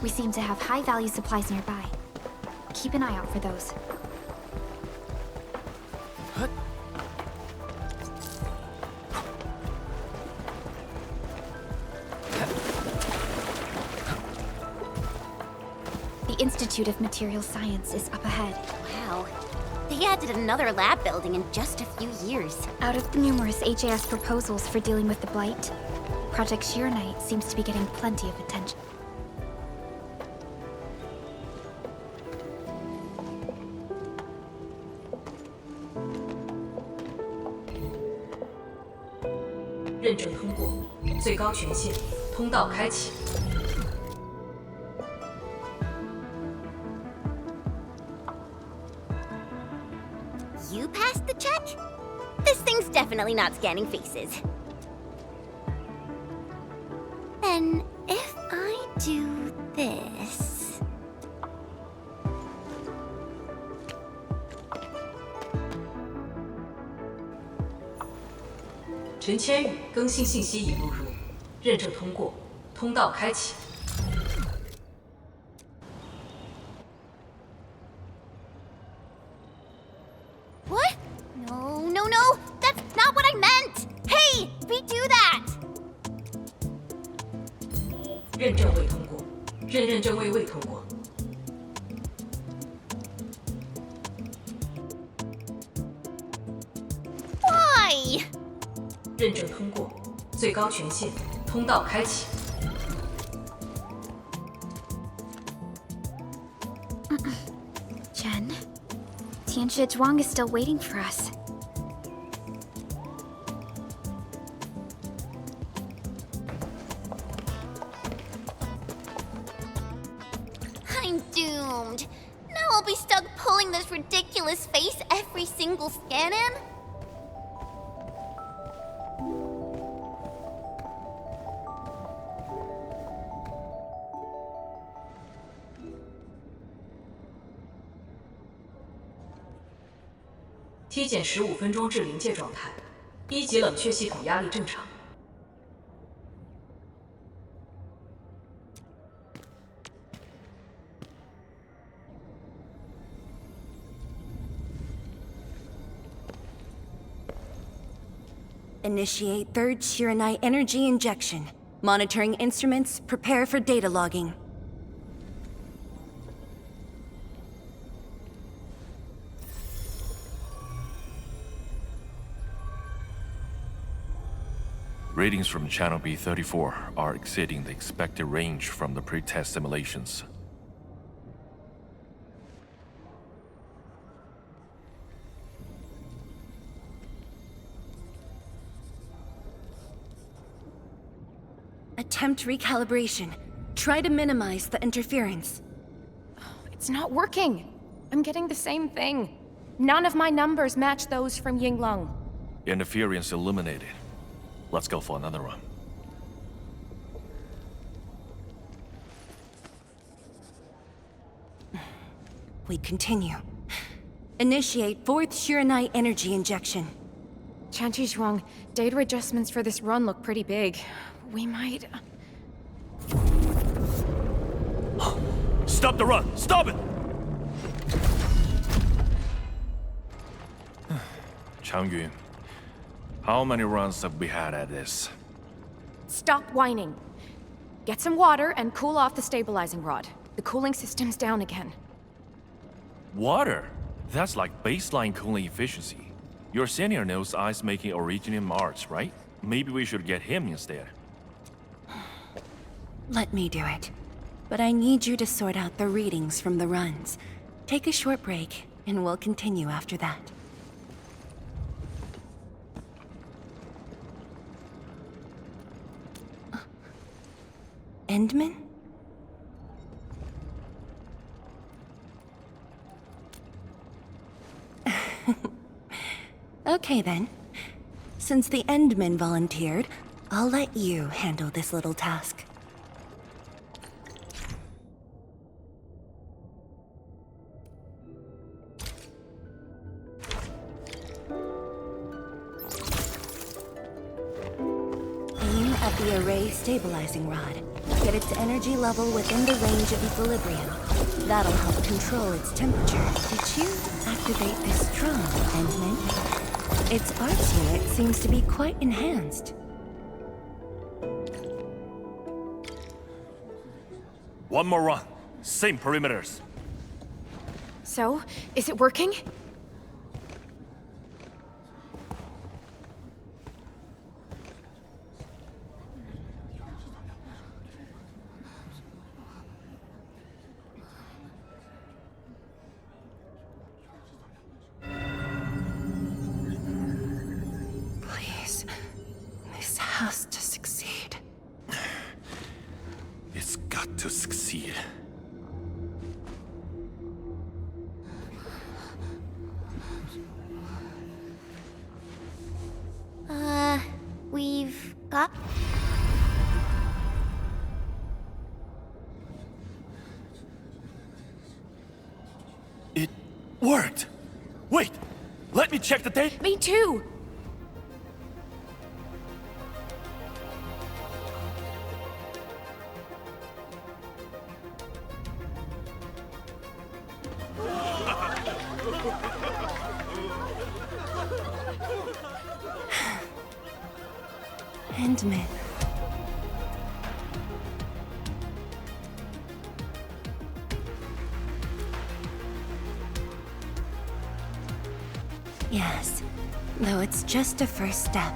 We seem to have high-value supplies nearby. Keep an eye out for those. The Institute of Material Science is up ahead. Wow. They added another lab building in just a few years. Out of the numerous HAS proposals for dealing with the Blight, Project Arknights seems to be getting plenty of attention.认证通过，最高权限，通道开启。 You passed the check? This thing's definitely not scanning faces. Then, if I do this... 陈千羽更新信息已录入，认证通过，通道开启。 What? No, no, no! That's not what I meant! Hey! Redo that! 认证未通过，认证未通过。 Why? 认证通过，最高权限，通道开启。 Jen, Tianshi Zhuang is still waiting for us. I'm doomed. Now I'll be stuck pulling this ridiculous face every single scan-in? T 减15分钟至临界状态，1级冷却系统压力正常。 Initiate third Shiranite energy injection. Monitoring instruments, prepare for data logging. Readings from Channel B34 are exceeding the expected range from the pre-test simulations. Attempt recalibration. Try to minimize the interference. It's not working. I'm getting the same thing. None of my numbers match those from Yinglong. Interference eliminated. Let's go for another run. We continue. Initiate fourth Shiranite energy injection. Tianshi Zhuang, data adjustments for this run look pretty big. We might... Stop the run! Stop it! Changyun, how many runs have we had at this? Stop whining. Get some water and cool off the stabilizing rod. The cooling system's down again. Water? That's like baseline cooling efficiency. Your senior knows ice-making originated in Mars, right? Maybe we should get him instead. Let me do it. But I need you to sort out the readings from the runs. Take a short break, and we'll continue after that. Endman? Okay then. Since the Endman volunteered, I'll let you handle this little task. Aim at the array stabilizing rod. Get its energy level within the range of equilibrium. That'll help control its temperature. Did you activate this drone, Endman? Its arts unit seems to be quite enhanced. One more run. Same perimeters. So, is it working? Please, this has to succeed. It's got to succeed. We've got... It worked! Wait! Let me check the date! Me too! Endman. Yes, though it's just a first step.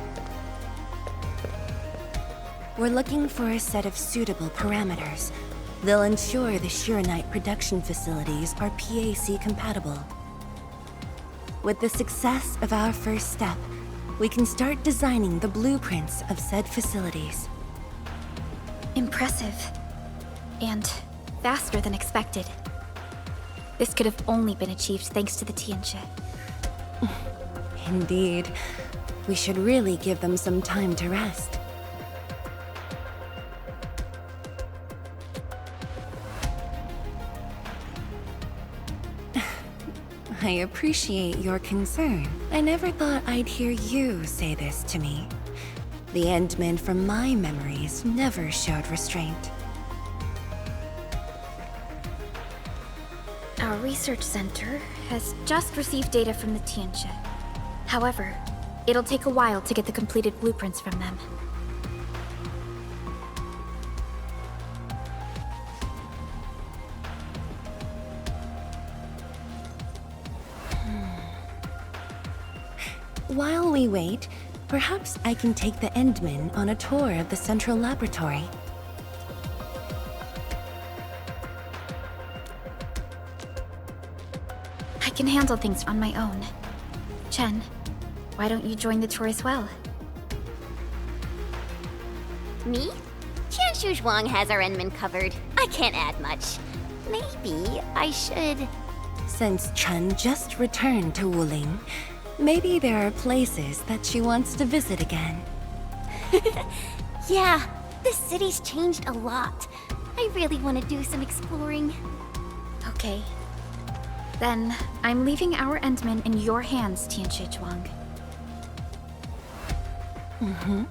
We're looking for a set of suitable parameters. They'll ensure the Shironite production facilities are PAC compatible. With the success of our first step, we can start designing the blueprints of said facilities. Impressive. And faster than expected. This could have only been achieved thanks to the Tianxia. Indeed. We should really give them some time to rest. I appreciate your concern. I never thought I'd hear you say this to me. The Endmen from my memories never showed restraint. Our research center has just received data from the Tianxia. However, it'll take a while to get the completed blueprints from them. While we wait, perhaps I can take the Endmen on a tour of the central laboratory. I can handle things on my own. Chen, why don't you join the tour as well? Me? Qianshu Zhuang has our Endman covered. I can't add much. Maybe I should... Since Chen just returned to Wuling, maybe there are places that she wants to visit again. Yeah, this city's changed a lot. I really want to do some exploring. Okay. Then, I'm leaving our Endman in your hands, Tianxia Zhuang. Mm-hmm.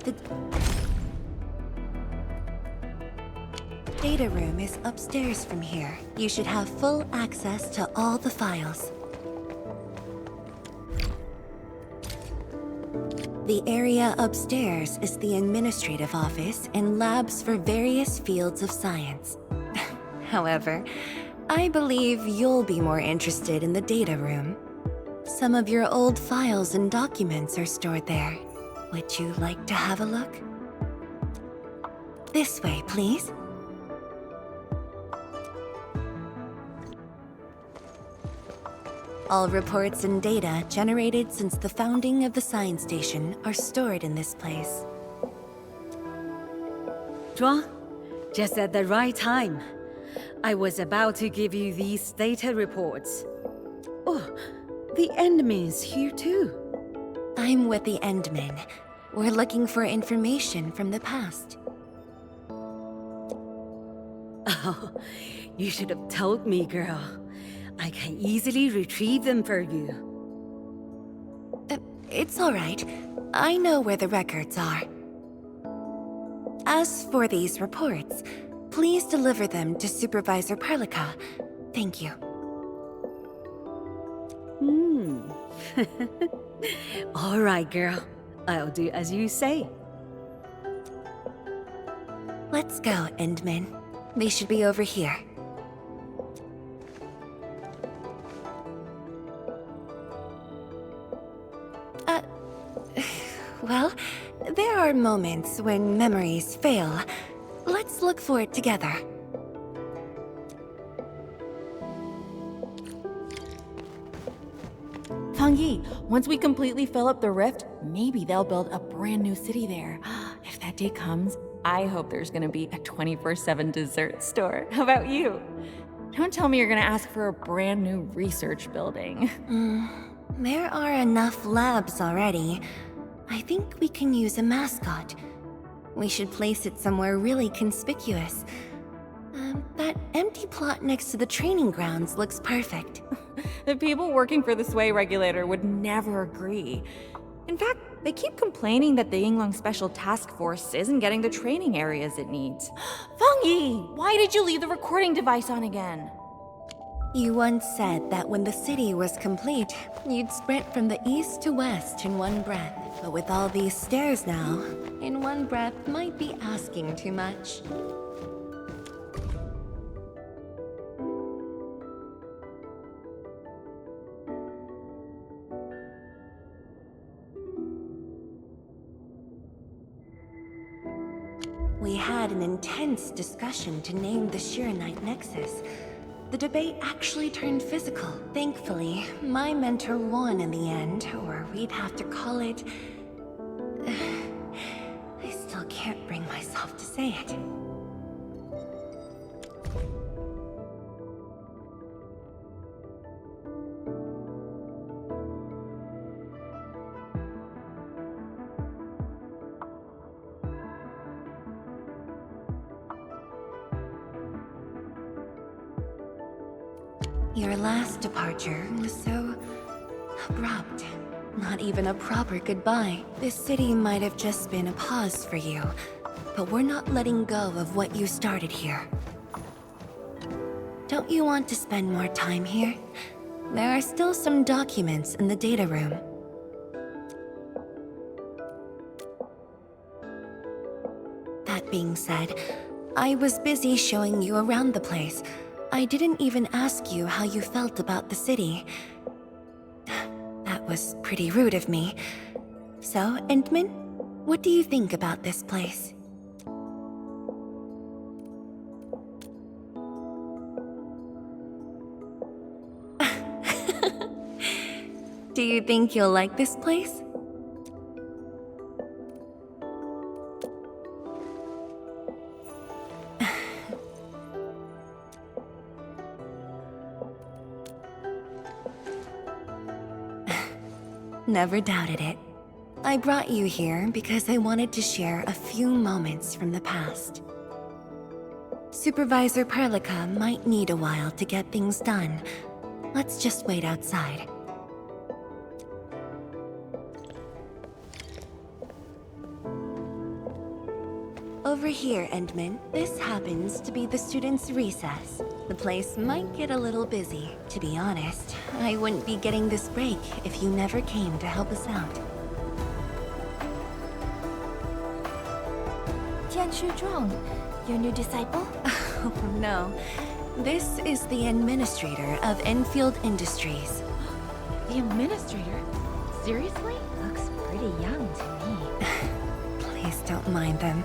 The data room is upstairs from here. You should have full access to all the files. The area upstairs is the administrative office and labs for various fields of science. However, I believe you'll be more interested in the data room. Some of your old files and documents are stored there. Would you like to have a look? This way, please. All reports and data generated since the founding of the science station are stored in this place. Zhuang, just at the right time. I was about to give you these data reports. Oh, the Endman's here too. I'm with the Endmen. We're looking for information from the past. Oh, you should have told me, girl. I can easily retrieve them for you. It's all right. I know where the records are. As for these reports, please deliver them to Supervisor Perlica. Thank you. All right, girl. I'll do as you say. Let's go, Endman. They should be over here. Well, there are moments when memories fail. Let's look for it together. Fangyi, once we completely fill up the rift, maybe they'll build a brand new city there. If that day comes, I hope there's gonna be a 24/7 dessert store. How about you? Don't tell me you're gonna ask for a brand new research building. There are enough labs already. I think we can use a mascot. We should place it somewhere really conspicuous. That empty plot next to the training grounds looks perfect. The people working for the Sway Regulator would never agree. In fact, they keep complaining that the Yinglong Special Task Force isn't getting the training areas it needs. Fangyi, why did you leave the recording device on again? You once said that when the city was complete, you'd sprint from the east to west in one breath. But with all these stairs now, in one breath might be asking too much. We had an intense discussion to name the Shiranite Nexus. The debate actually turned physical. Thankfully, my mentor won in the end, or we'd have to call it... I still can't bring myself to say it. Your last departure was so abrupt. Not even a proper goodbye. This city might have just been a pause for you, but we're not letting go of what you started here. Don't you want to spend more time here? There are still some documents in the data room. That being said, I was busy showing you around the place. I didn't even ask you how you felt about the city. That was pretty rude of me. So, Endman, what do you think about this place? Do you think you'll like this place? Never doubted it. I brought you here because I wanted to share a few moments from the past. Supervisor Perlica might need a while to get things done. Let's just wait outside. Over here, Endman. This happens to be the students' recess. The place might get a little busy. To be honest, I wouldn't be getting this break if you never came to help us out. Tianshu Zhuang, your new disciple? Oh no. This is the administrator of Enfield Industries. The administrator? Seriously? Looks pretty young to me. Please don't mind them.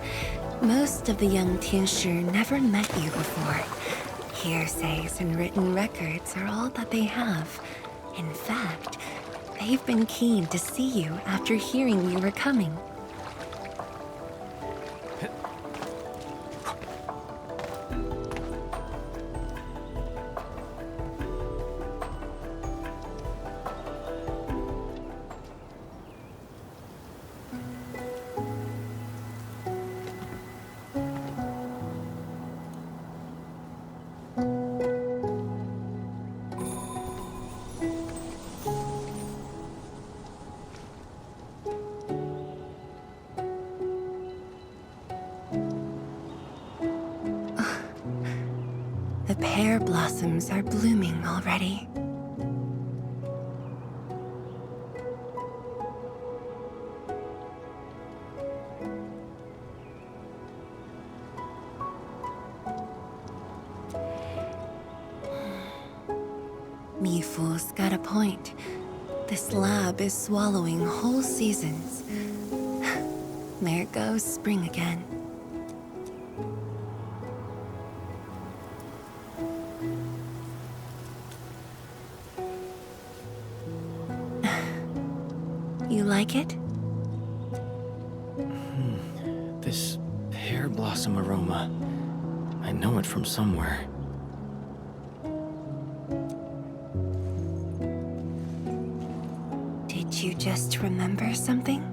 Most of the young Tianshu never met you before. Hearsays and written records are all that they have. In fact, they've been keen to see you after hearing you were coming. The pear blossoms are blooming already. Mifu's got a point. This lab is swallowing whole seasons. There goes spring again. You like it? This pear blossom aroma. I know it from somewhere. Did you just remember something?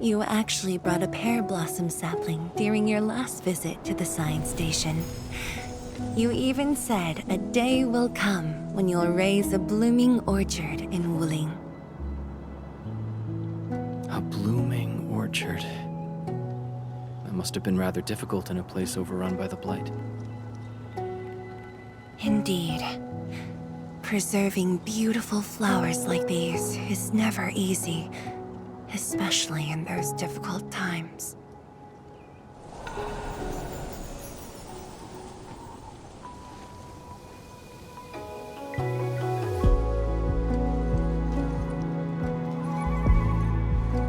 You actually brought a pear blossom sapling during your last visit to the science station. You even said a day will come when you'll raise a blooming orchard in Wuling. A blooming orchard. That must have been rather difficult in a place overrun by the Blight. Indeed. Preserving beautiful flowers like these is never easy, especially in those difficult times.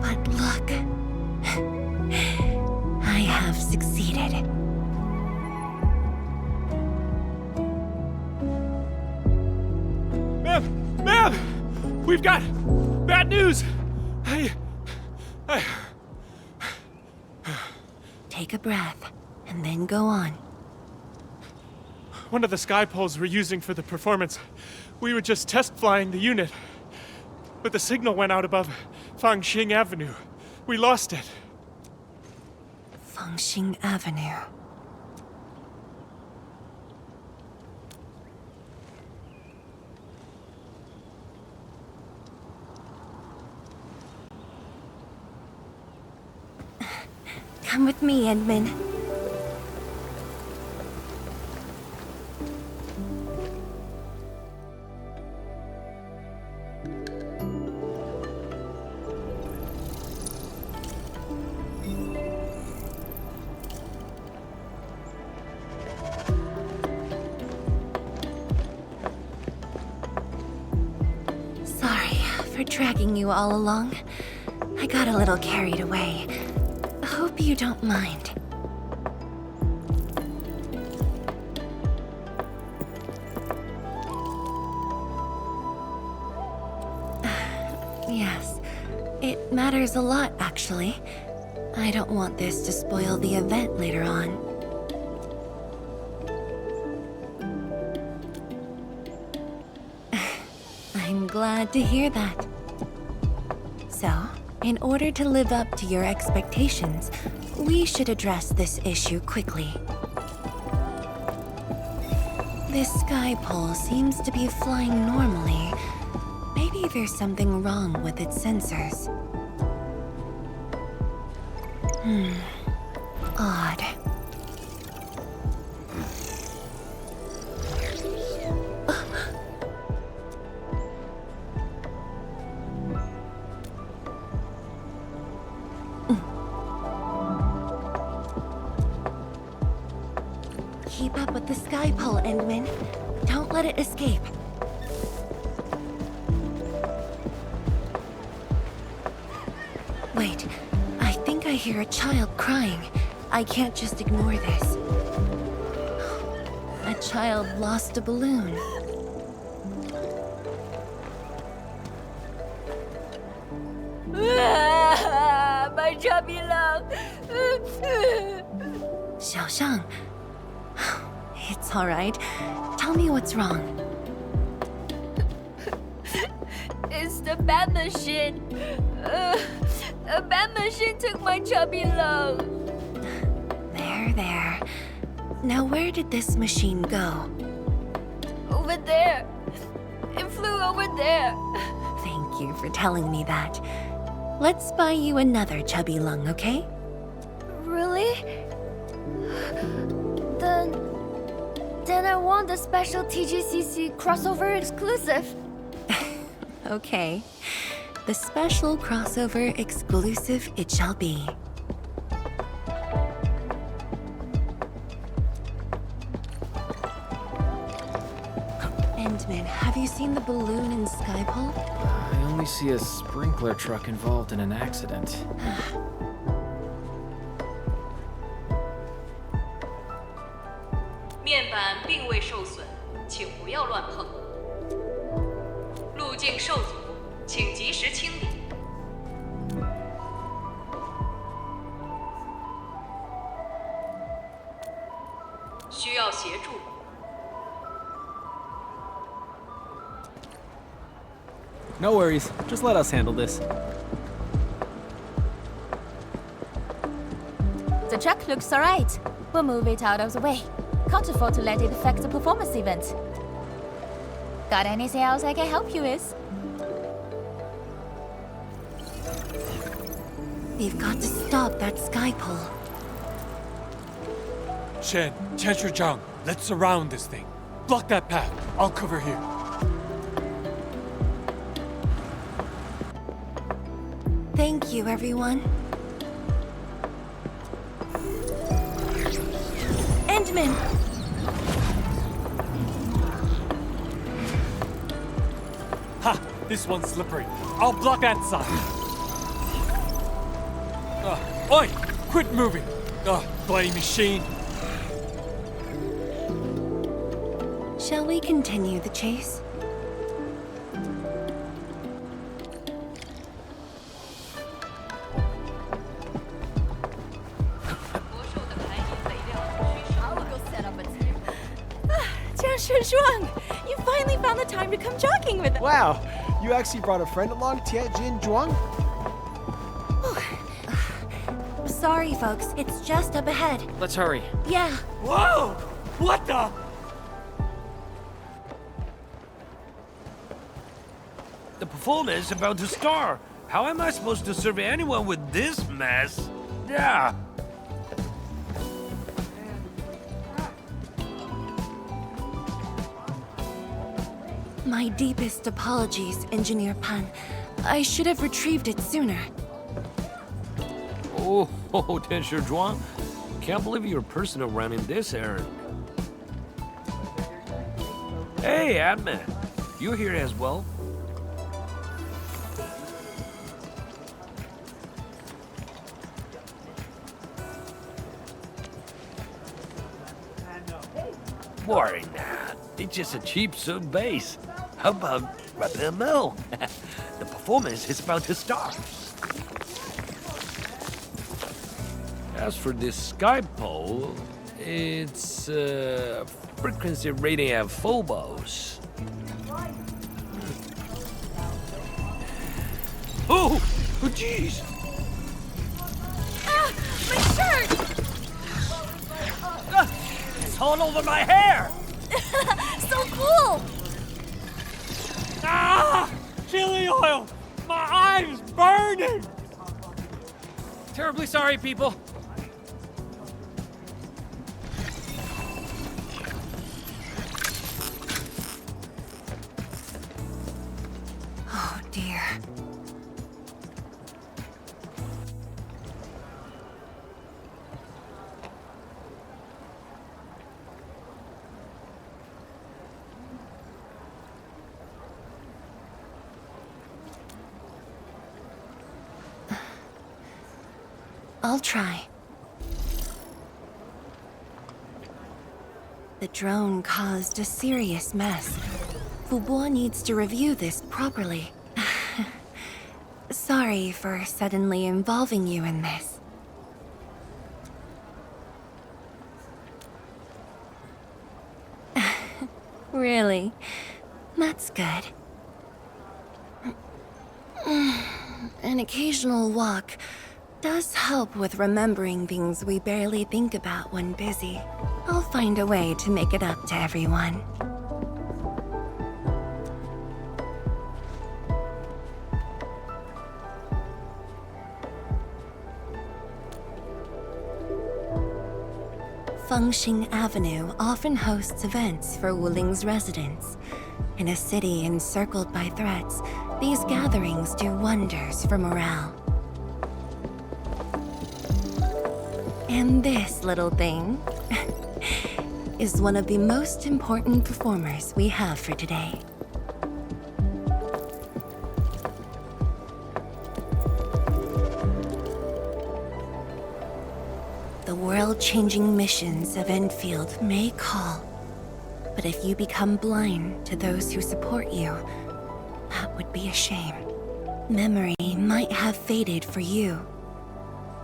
But look, I have succeeded. Ma'am! We've got bad news! Take a breath, and then go on. One of the sky poles we're using for the performance, we were just test flying the unit. But the signal went out above Fangxing Avenue. We lost it. Fangxing Avenue. Come with me, Edmund. Sorry for dragging you all along. I got a little carried away. Hope you don't mind. Yes, it matters a lot, actually. I don't want this to spoil the event later on. I'm glad to hear that. So, in order to live up to your expectations, we should address this issue quickly. This sky pole seems to be flying normally. Maybe there's something wrong with its sensors. Odd. Keep up with the sky pole, Endman. Don't let it escape. Wait, I think I hear a child crying. I can't just ignore this. A child lost a balloon. My chubby love. Xiaoshang. It's all right. Tell me what's wrong. It's the bat machine. A bat machine took my chubby love. There. Now where did this machine go? Over there. It flew over there. Thank thank you for telling me that. Let's buy you another chubby lung, okay? Really? Then I want the special TGCC crossover exclusive. Okay. The special crossover exclusive it shall be. Endman, have you seen the balloon in Skypole? I only see a sprinkler truck involved in an accident. 面板并未受损，请不要乱碰。路径受阻，请及时清理。需要协助。 No worries, just let us handle this. The truck looks alright. We'll move it out of the way. Can't afford to let it affect the performance event. Got anything else I can help you with? We've got to stop that Skypole. Shen, Zhang, let's surround this thing. Block that path. I'll cover here. Thank you, everyone. Endman! Ha! This one's slippery. I'll block that side. Oi! Quit moving! Bloody machine! Shall we continue the chase? You finally found the time to come jogging with us. Wow, you actually brought a friend along, Jin Zhuang? Sorry, folks. It's just up ahead. Let's hurry. Yeah. Whoa! What the? The performance is about to start. How am I supposed to serve anyone with this mess? Yeah. My deepest apologies, Engineer Pan. I should have retrieved it sooner. Oh, Tensher Zhuang. Can't believe you're personal running this errand. Hey, Admin. You're here as well? Worry not. It's just a cheap suit base. How about rather than no? The performance is about to start. As for this Skypole, it's frequency rating at phobos. Oh, jeez! Ah, my shirt! It's all over my hair! So cool! Ah! Chili oil! My eye's burning! Terribly sorry, people. Oh, dear. I'll try. The drone caused a serious mess. Fubo needs to review this properly. Sorry for suddenly involving you in this. Really? That's good. An occasional walk does help with remembering things we barely think about when busy. I'll find a way to make it up to everyone. Fengxing Avenue often hosts events for Wuling's residents. In a city encircled by threats, these gatherings do wonders for morale. And this little thing is one of the most important performers we have for today. The world-changing missions of Endfield may call, but if you become blind to those who support you, that would be a shame. Memory might have faded for you,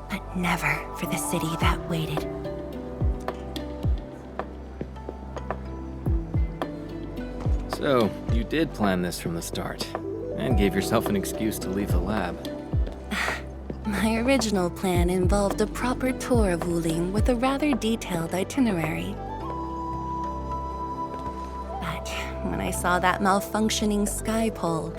but never for the city that waited. So, you did plan this from the start, and gave yourself an excuse to leave the lab. My original plan involved a proper tour of Wuling with a rather detailed itinerary. But when I saw that malfunctioning sky pole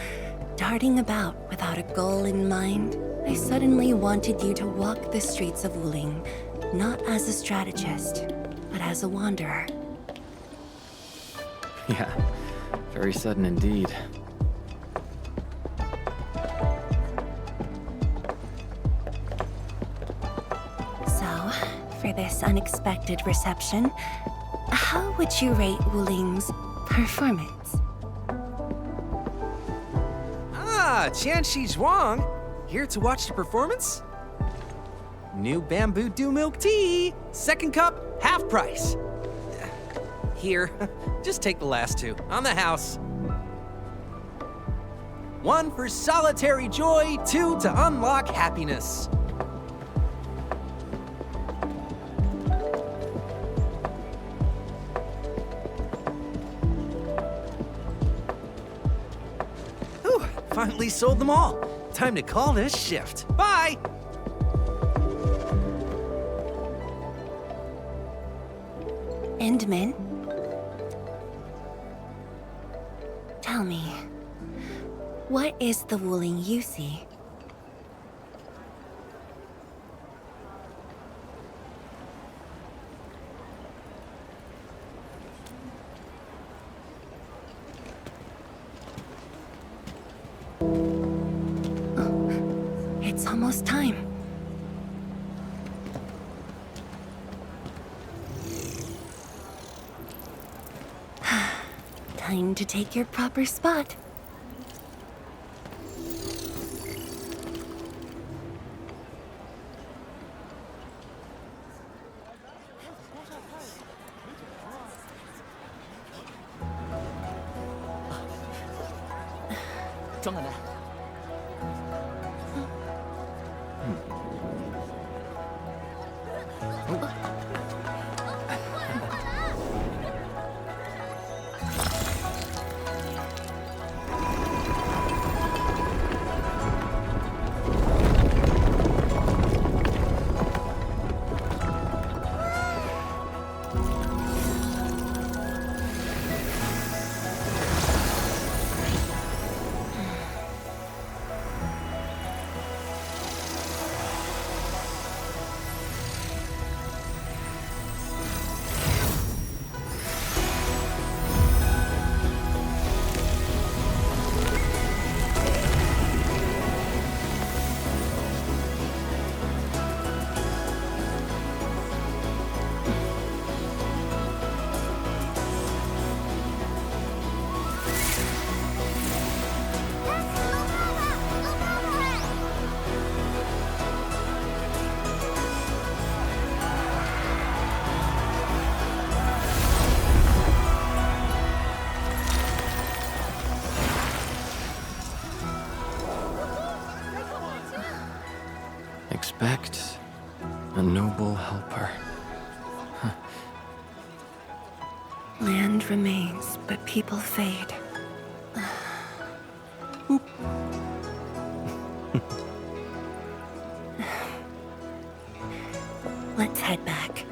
darting about without a goal in mind, I suddenly wanted you to walk the streets of Wuling, not as a strategist, but as a wanderer. Yeah, very sudden indeed. So, for this unexpected reception, how would you rate Wuling's performance? Ah, Qianxi Zhuang! Here to watch the performance? New bamboo dew milk tea! Second cup, half price. Here, just take the last two, on the house. One for solitary joy, two to unlock happiness. Whew, finally sold them all. Time to call this shift. Bye! Endman? Tell me, what is the Wuling you see? It's almost time. Time to take your proper spot. Expect a noble helper. Land remains, but people fade. Let's head back.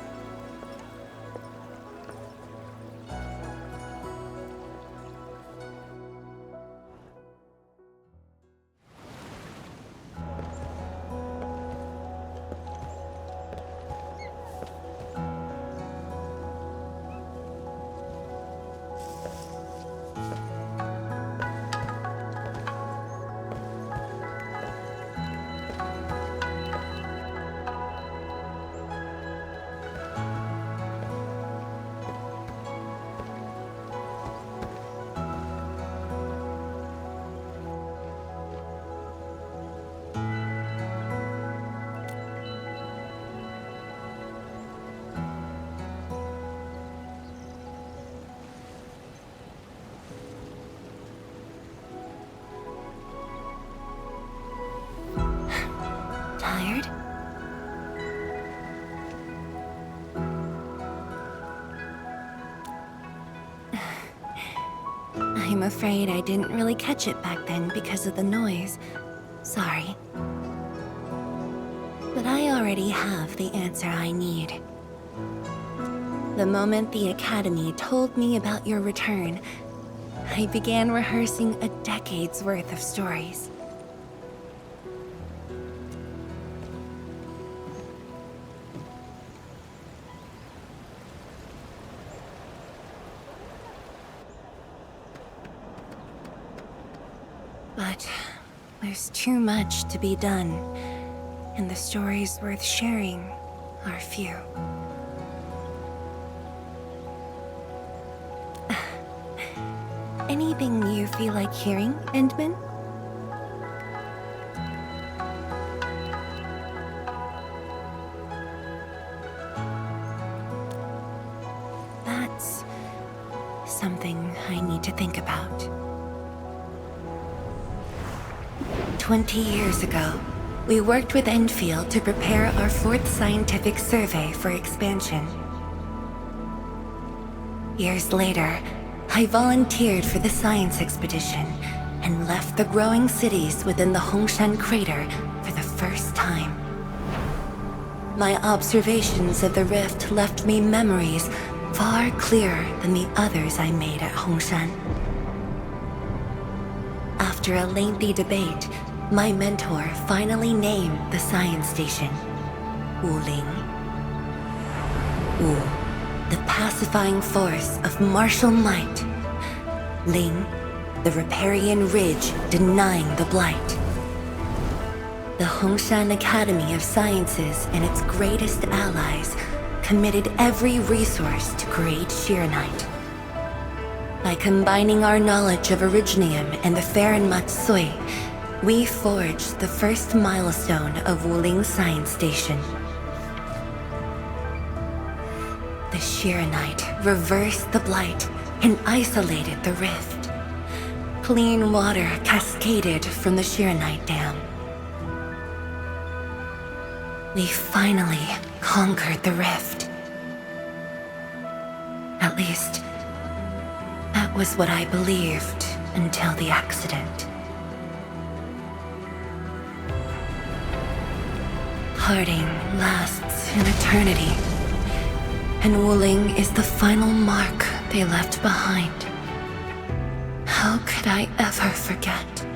afraid I didn't really catch it back then because of the noise. Sorry. But I already have the answer I need. The moment the Academy told me about your return, I began rehearsing a decade's worth of stories. But there's too much to be done, and the stories worth sharing are few. Anything you feel like hearing, Endman? That's something I need to think about. 20 years ago, we worked with Endfield to prepare our 4th scientific survey for expansion. Years later, I volunteered for the science expedition and left the growing cities within the Hongshan crater for the first time. My observations of the rift left me memories far clearer than the others I made at Hongshan. After a lengthy debate, my mentor finally named the science station Wuling. Wu, the pacifying force of martial might. Ling, the riparian ridge denying the blight. The Hongshan Academy of Sciences and its greatest allies committed every resource to create Shiranite. By combining our knowledge of Originium and the Farron Matsui, we forged the first milestone of Wuling Science Station. The Shiranite reversed the blight and isolated the rift. Clean water cascaded from the Shiranite Dam. We finally conquered the rift. At least, that was what I believed until the accident. Parting lasts an eternity, and Wuling is the final mark they left behind. How could I ever forget?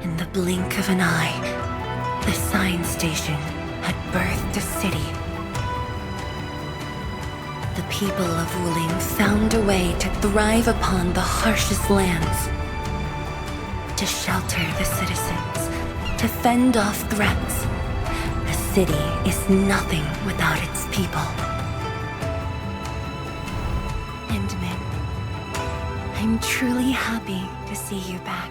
In the blink of an eye, the science station had birthed a city. The people of Wuling found a way to thrive upon the harshest lands, to shelter the citizens, to fend off threats. A city is nothing without its people. Endman, I'm truly happy to see you back.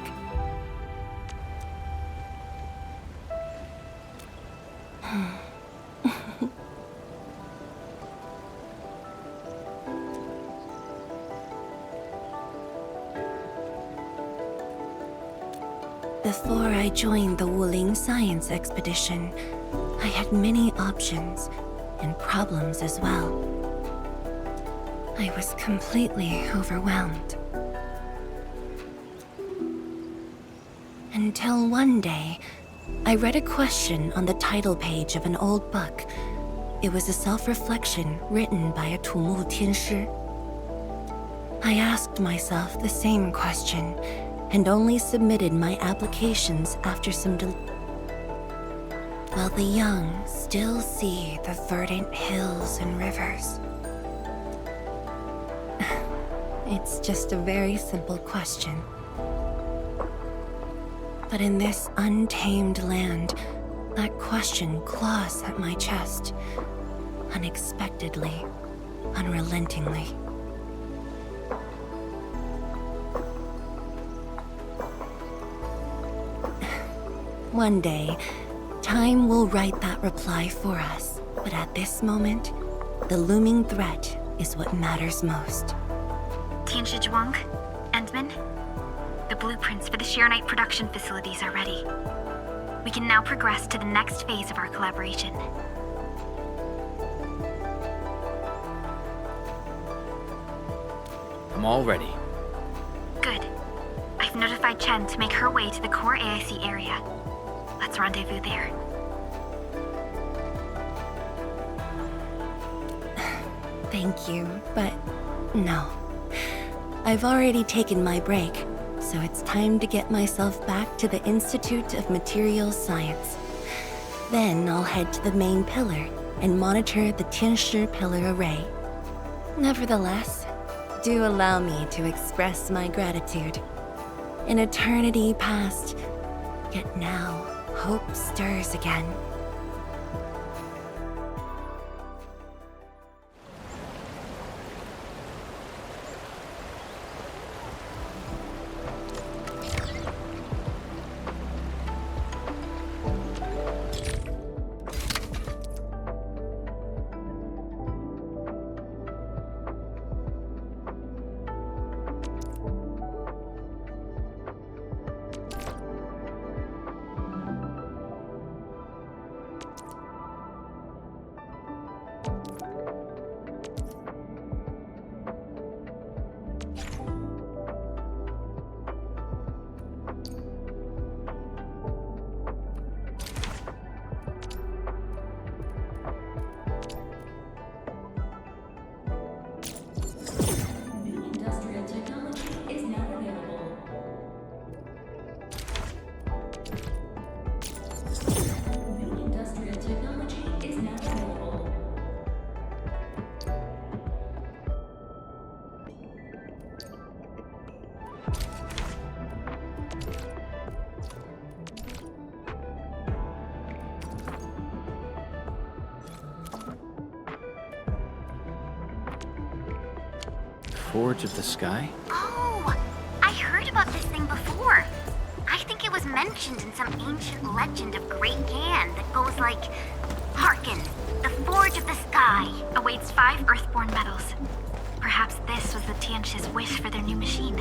Before I joined the Wuling science expedition, I had many options and problems as well. I was completely overwhelmed. Until one day, I read a question on the title page of an old book. It was a self-reflection written by a Tumu Tianshi. I asked myself the same question, and only submitted my applications after some While the young still see the verdant hills and rivers. It's just a very simple question. But in this untamed land, that question claws at my chest, unexpectedly, unrelentingly. One day, time will write that reply for us. But at this moment, the looming threat is what matters most. Tianshi Zhuang, Endman, the blueprints for the Shiranite production facilities are ready. We can now progress to the next phase of our collaboration. I'm all ready. I've notified Chen to make her way to the core AIC area. Let's rendezvous there. Thank you, but no. I've already taken my break, so it's time to get myself back to the Institute of Materials Science. Then I'll head to the main pillar and monitor the Tianshi pillar array. Nevertheless, do allow me to express my gratitude. An eternity past, yet now hope stirs again. Forge of the Sky? Oh, I heard about this thing before. I think it was mentioned in some ancient legend of Great Gan that goes like, "Hearken, the Forge of the Sky awaits 5 Earthborn metals." Perhaps this was the Tianshi's wish for their new machine.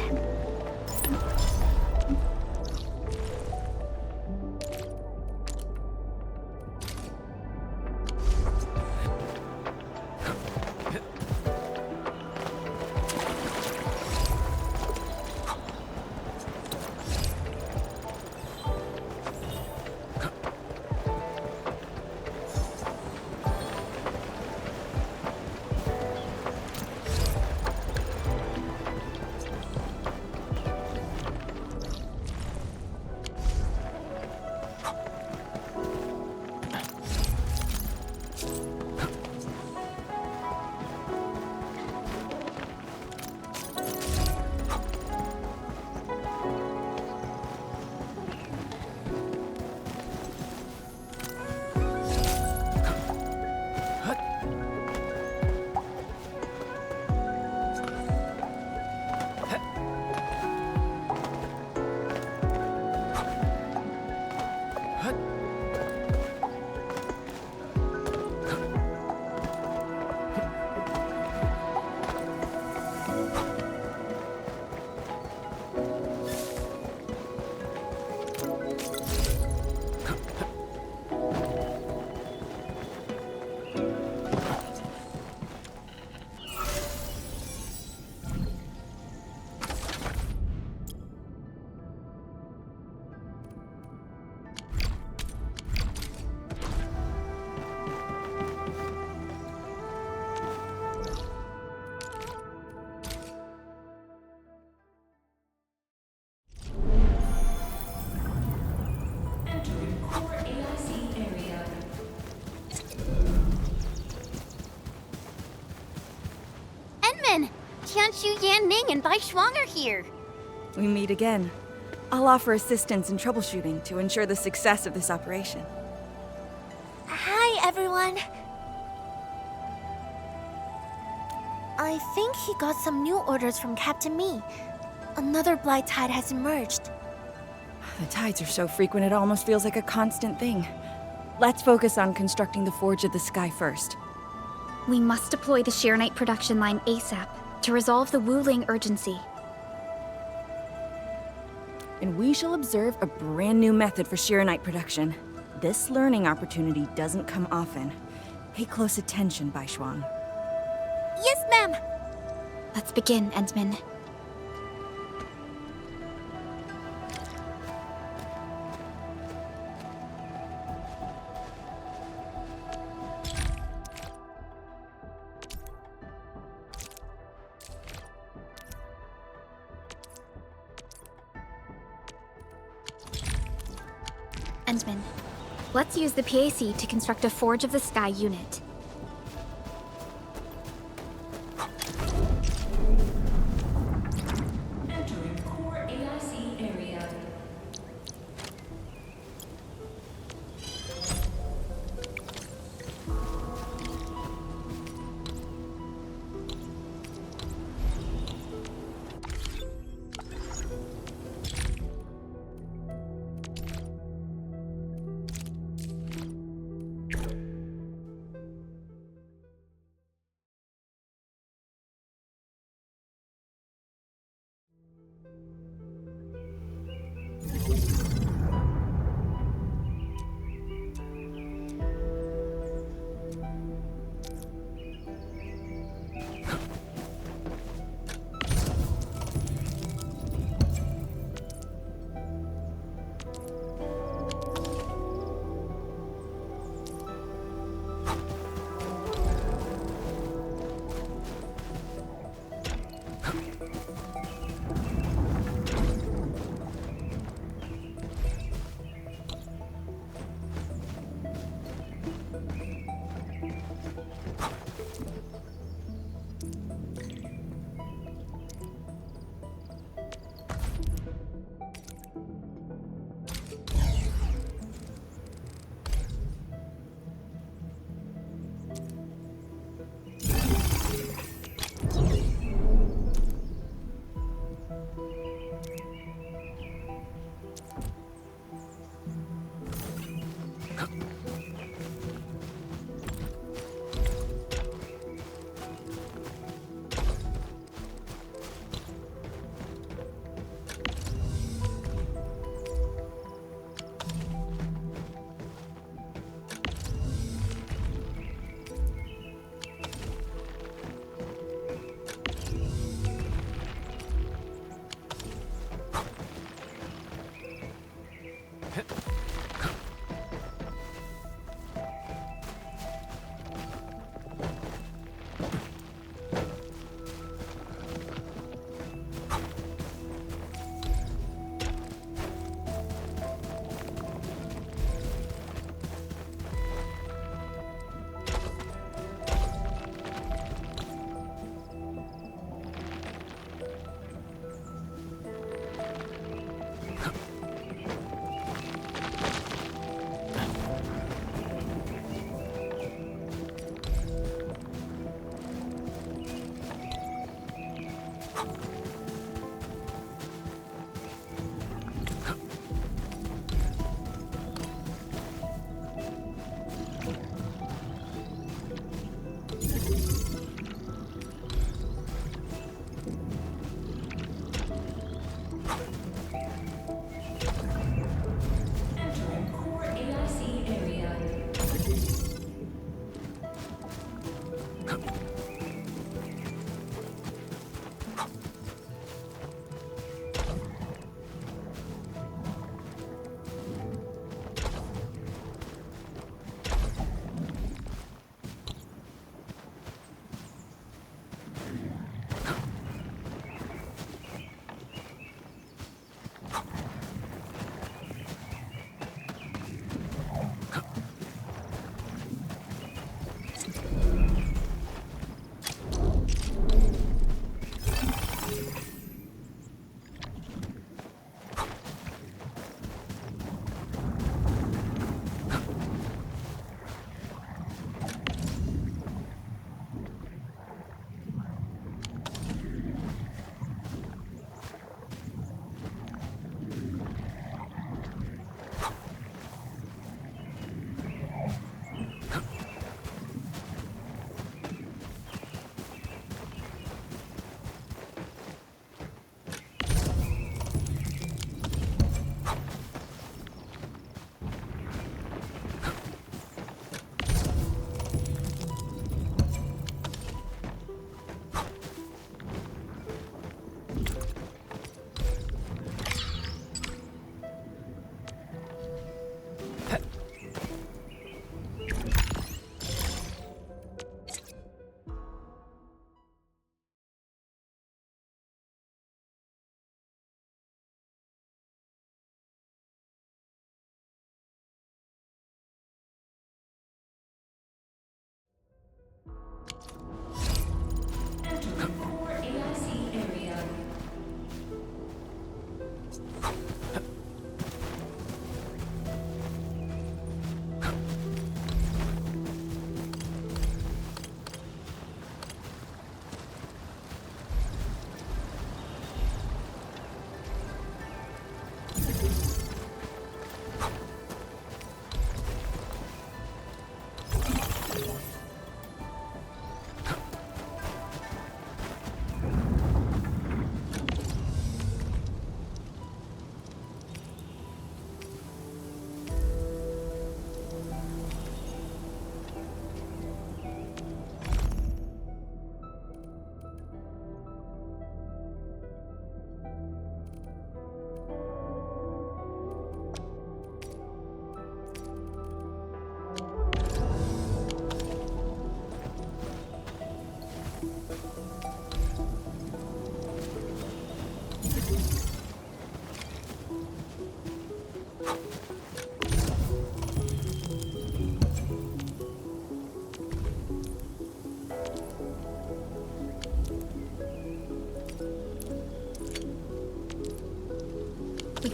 Tianshu, Yan Ning, and Bai Shuang are here. We meet again. I'll offer assistance in troubleshooting to ensure the success of this operation. Hi, everyone. I think he got some new orders from Captain Mi. Another blight tide has emerged. The tides are so frequent it almost feels like a constant thing. Let's focus on constructing the Forge of the Sky first. We must deploy the Sheernite production line ASAP to resolve the Wuling urgency. And we shall observe a brand new method for Sheernite production. This learning opportunity doesn't come often. Pay close attention, Bai Shuang. Yes, ma'am. Let's begin, Endman. Endman. Let's use the PAC to construct a Forge of the Sky unit. Entering core AIC area.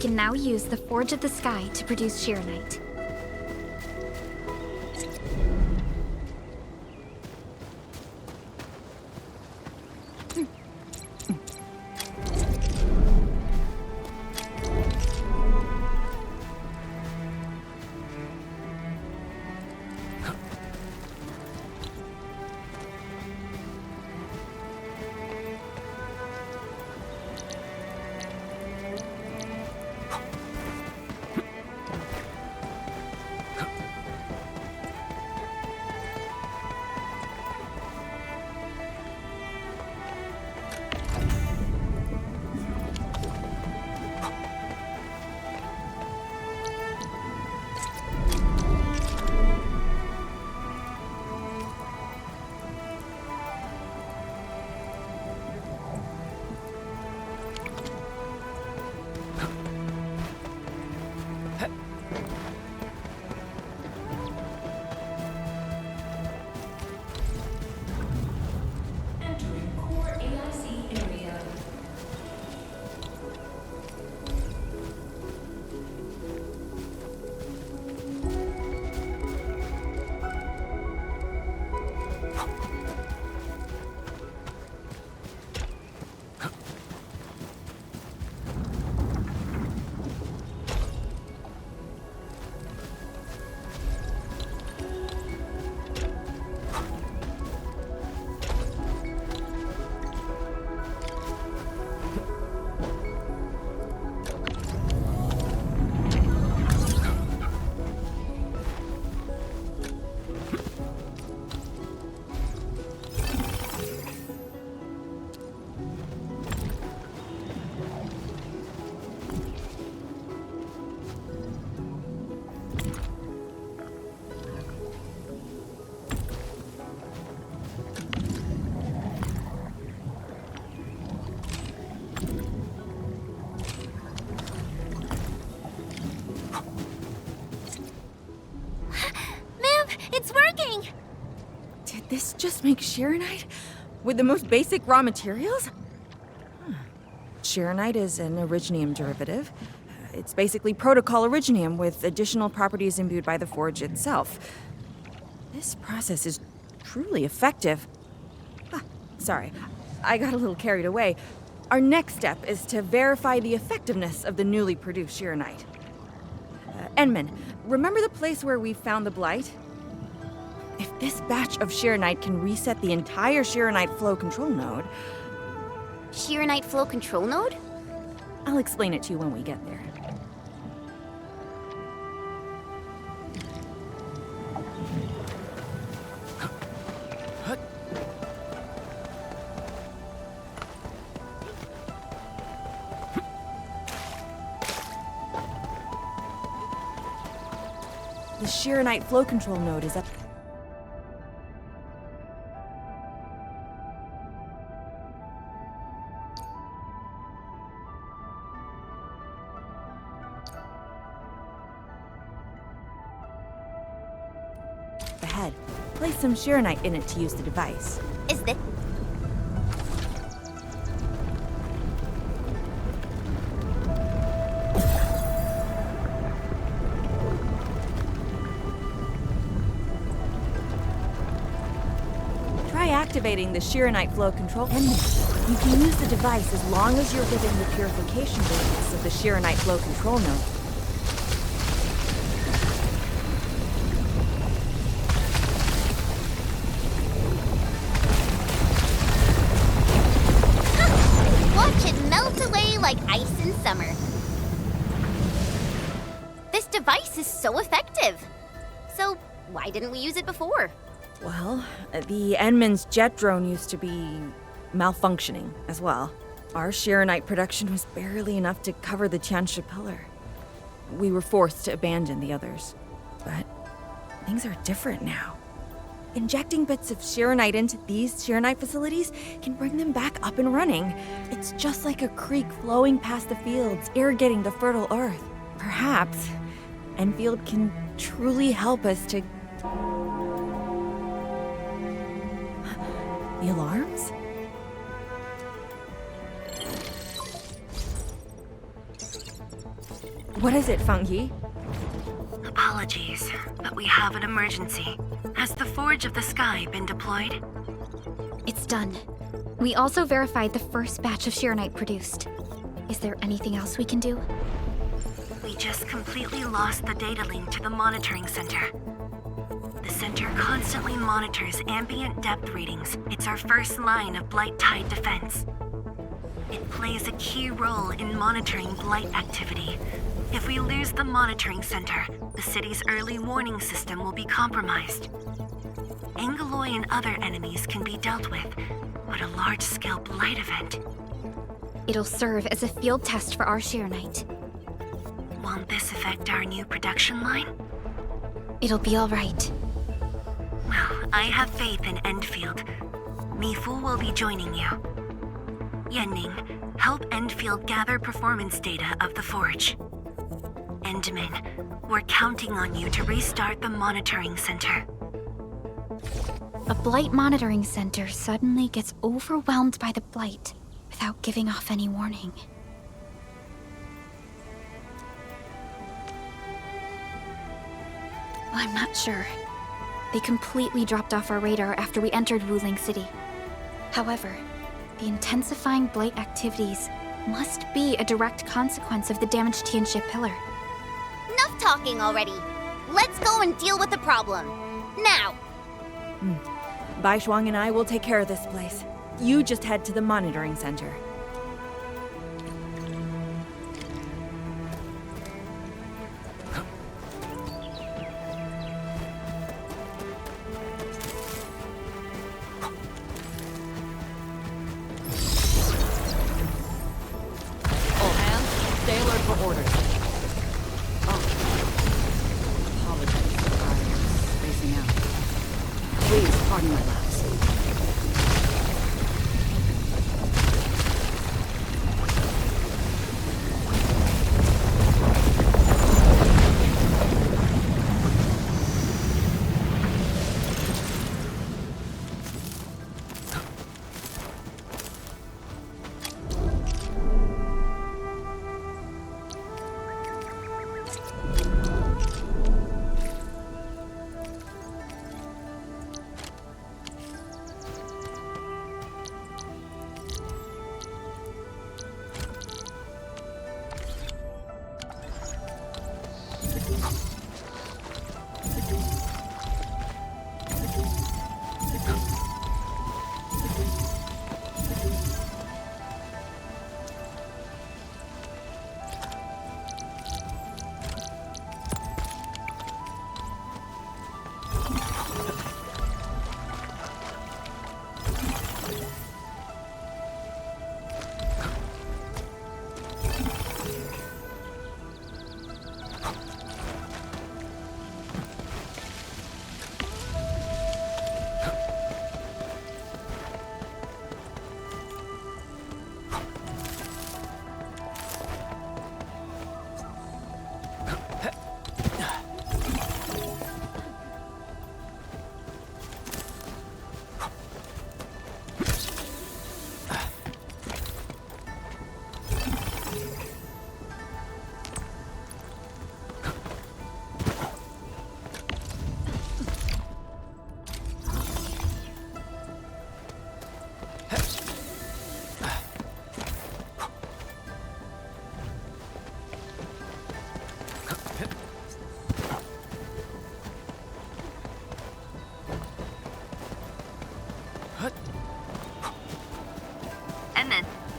can now use the Forge of the Sky to produce Sheeranite. Entering core AIC area. Ma'am, it's working! Did this just make Sheeranite? With the most basic raw materials? Sheeranite is an originium derivative. It's basically protocol originium with additional properties imbued by the forge itself. This process is truly effective. Sorry, I got a little carried away. Our next step is to verify the effectiveness of the newly produced Sheeranite. Enman, remember the place where we found the blight? If this batch of Sheeranite can reset the entire Sheeranite flow control node... Sheeranite flow control node? I'll explain it to you when we get there. The Sheeranite flow control node is up. Ahead. Place some Sheeranite in it to use the device. Is this... Try activating the Sheeranite flow control engine. You can use the device as long as you're within the purification radius of the Sheeranite flow control node. Watch it melt away like ice in summer. This device is so effective. So why didn't we use it before? Well, the Enman's jet drone used to be malfunctioning as well. Our Sheeranite production was barely enough to cover the Tiansha pillar. We were forced to abandon the others. But things are different now. Injecting bits of Sheeranite into these Sheeranite facilities can bring them back up and running. It's just like a creek flowing past the fields, irrigating the fertile earth. Perhaps Endfield can truly help us to... The alarms? What is it, Fungi? Apologies, but we have an emergency. Has the Forge of the Sky been deployed? It's done. We also verified the first batch of Sheeranite produced. Is there anything else we can do? We just completely lost the data link to the monitoring center. The center constantly monitors ambient depth readings. It's our first line of Blight Tide defense. It plays a key role in monitoring blight activity. If we lose the monitoring center, the city's early warning system will be compromised. Angeloy and other enemies can be dealt with, but a large-scale blight event. It'll serve as a field test for our Sheeranite. Won't this affect our new production line? It'll be all right. Well, I have faith in Endfield. Mifu will be joining you. Yenning, help Endfield gather performance data of the Forge. Endman, we're counting on you to restart the monitoring center. A Blight monitoring center suddenly gets overwhelmed by the Blight without giving off any warning. I'm not sure. They completely dropped off our radar after we entered Wuling City. However, the intensifying Blight activities must be a direct consequence of the damaged Tianxia pillar. Enough talking already. Let's go and deal with the problem. Now! Bai Shuang and I will take care of this place. You just head to the monitoring center. All hands, stay alert for orders. Oh. Apologies, I'm spacing out. Please, pardon my lapse.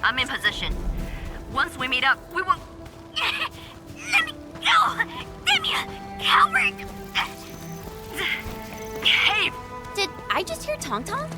I'm in position. Once we meet up, we will... Let me go! Damn you, coward! Cave! Did I just hear Tong Tong?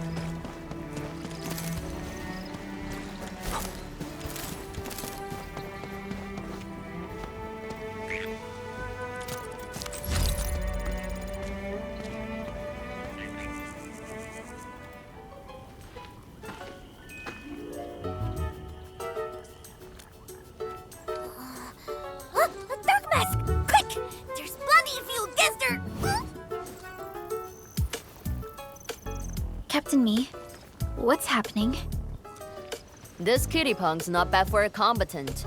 Captain Me, what's happening? This kitty punk's not bad for a combatant.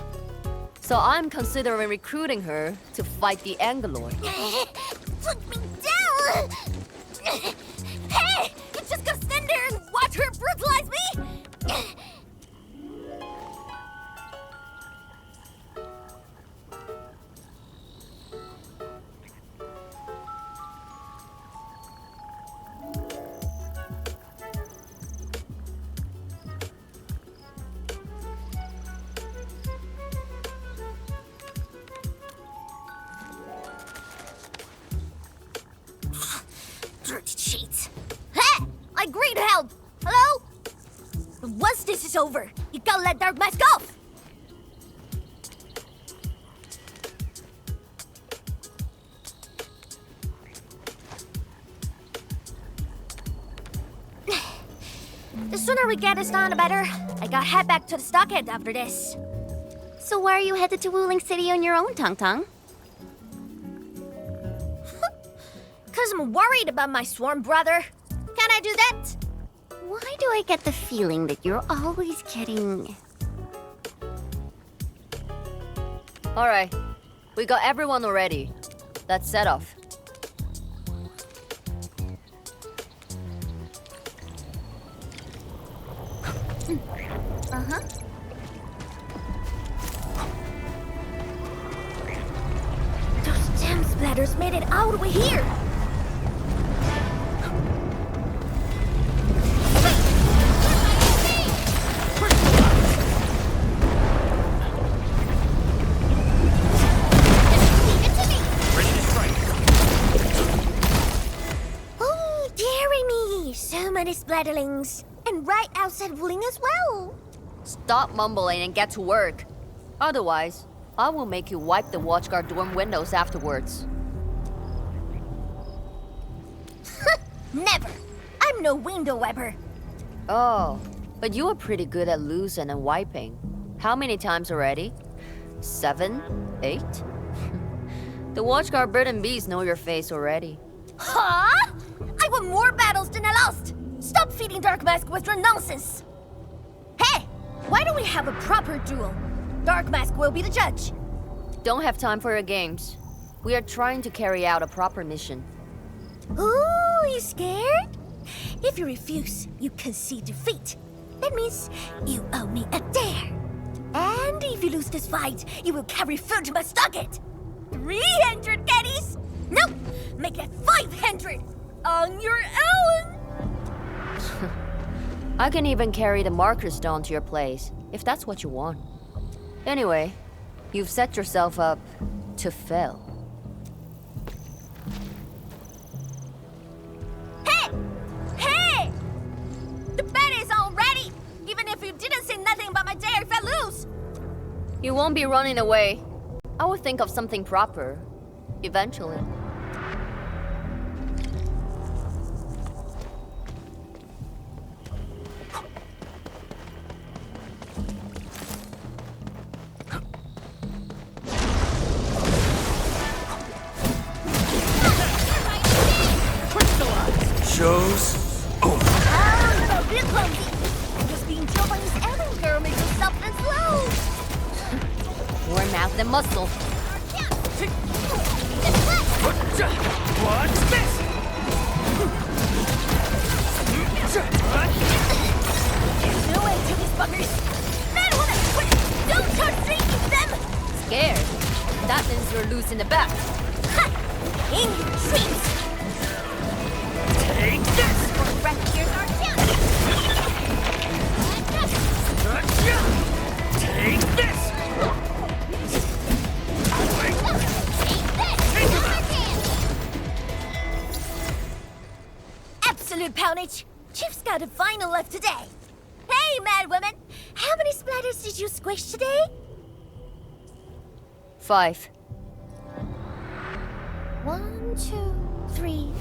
So I'm considering recruiting her to fight the Angelord. Put me down! Hey! You just gonna stand there and watch her brutalize me? Dirty cheats. Hey! I agree to help! Hello? But once this is over, you gotta let Dark Mask off! The sooner we get this done, the better. I gotta head back to the stockade after this. So why are you headed to Wuling City on your own, Tong Tong? Cause I'm worried about my swarm brother. Can I do that? Why do I get the feeling that you're always getting... Alright, we got everyone already. Let's set off. Uh-huh. Those gem splatters made it all the way here. Oh, dearie me. So many splatterlings. And right outside Wuling as well. Stop mumbling and get to work. Otherwise, I will make you wipe the watchguard dorm windows afterwards. Never. I'm no window wiper. Oh, but you are pretty good at losing and wiping. How many times already? 7? 8? The watchguard bird and bees know your face already. Huh? I won more battles than I lost. Stop feeding Dark Mask with your nonsense. Hey, why don't we have a proper duel? Dark Mask will be the judge. Don't have time for your games. We are trying to carry out a proper mission. Ooh, you scared? If you refuse, you concede defeat. That means you owe me a dare. And if you lose this fight, you will carry food to my stockade. 300 caddies? No, make it 500 on your own. I can even carry the marker stone to your place, if that's what you want. Anyway, you've set yourself up to fail. Hey! Hey! The bet is all ready, even if you didn't say nothing about my dare if I lose. You won't be running away. I will think of something proper, eventually. Show's over. Oh, no, real clumsy. Just being killed by this alien girl makes you soft and slow. More mouth than muscle. What's this? There's no way to these buggers. Man, what a... Don't start drinking them! Scared? That means you're loose in the back. Ha! In your dreams! Take this! Here's our chance! Take this! Absolute poundage! Chief's got a final left today. Hey, mad woman! How many splatters did you squish today? 5. 1, 2, 3.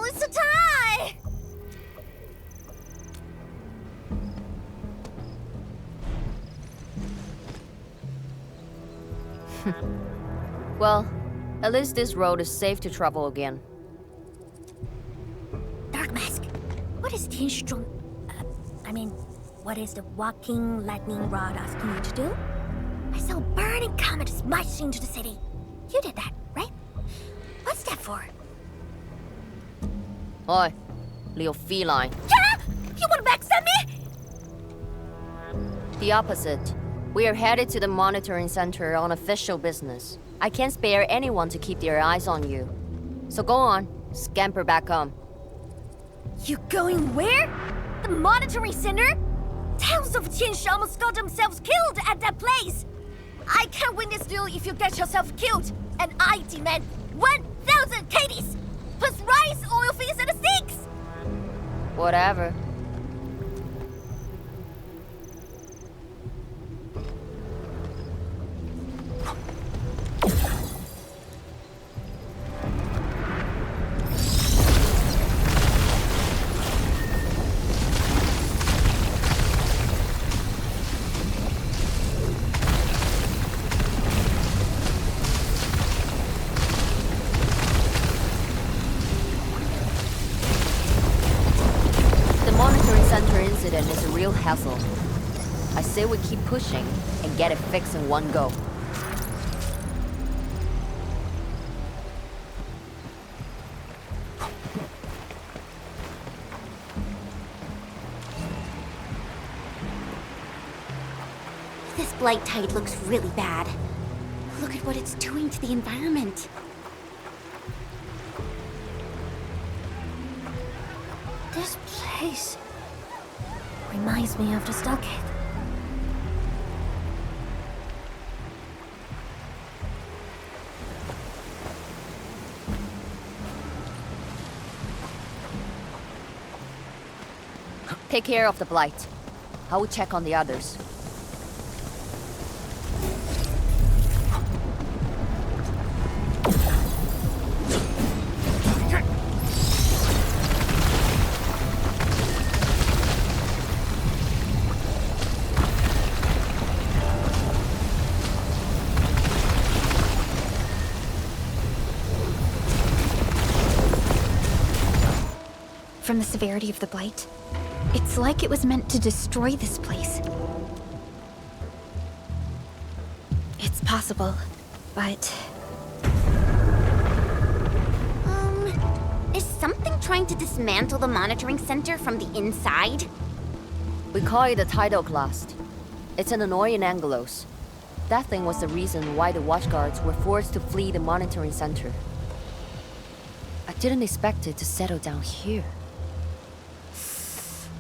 It's a tie! Well, at least this road is safe to travel again. Dark Mask, what is what is the walking lightning rod asking you to do? I saw a burning comet smash into the city. You did that, right? What's that for? Oi, little feline. Yeah! You wanna backstab me? The opposite. We are headed to the monitoring center on official business. I can't spare anyone to keep their eyes on you. So go on, scamper back home. You going where? The monitoring center? Thousands of Tianshi almost got themselves killed at that place. I can't win this duel if you get yourself killed. And I demand 1,000 KDs, plus rice, oil fees, and sticks. Whatever. Incident is a real hassle. I say we keep pushing and get it fixed in one go. This blight tide looks really bad. Look at what it's doing to the environment. This place reminds me of the stockade. Take care of the blight. I will check on the others. From the severity of the blight, it's like it was meant to destroy this place. It's possible, but... Is something trying to dismantle the monitoring center from the inside? We call it a tidal blast. It's an annoying Angelos. That thing was the reason why the watchguards were forced to flee the monitoring center. I didn't expect it to settle down here.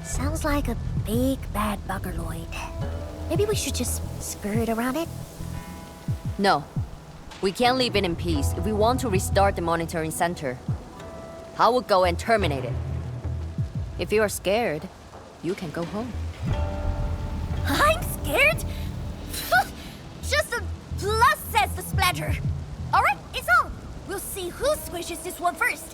Sounds like a big bad buggerloid. Maybe we should just skirt around it? No. We can't leave it in peace if we want to restart the monitoring center. I will go and terminate it. If you are scared, you can go home. I'm scared? Just a plus, says the splatter. Alright, it's on. We'll see who squishes this one first.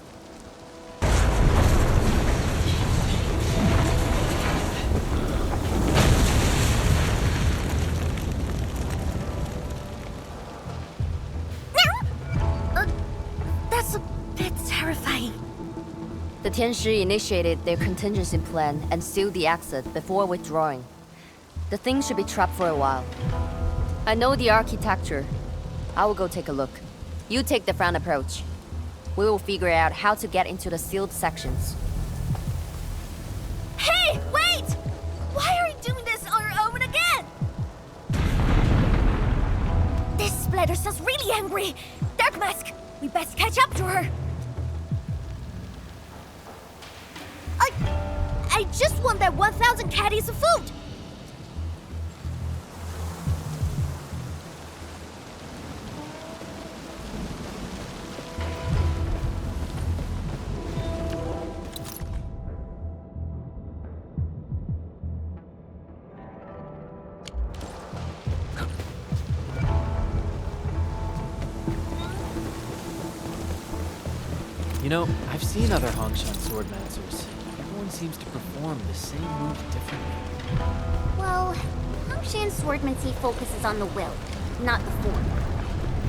That's a bit terrifying. The Tianshi initiated their contingency plan and sealed the exit before withdrawing. The thing should be trapped for a while. I know the architecture. I will go take a look. You take the front approach. We will figure out how to get into the sealed sections. Hey, wait! Why are you doing this on your own again? This splatter sounds really angry. Dark Mask, we best catch up to her. I just want that 1,000 caddies of food. You know, I've seen other Hongshan swordmancers. Everyone seems to perform the same move differently. Well, Hongshan swordmancy focuses on the will, not the form.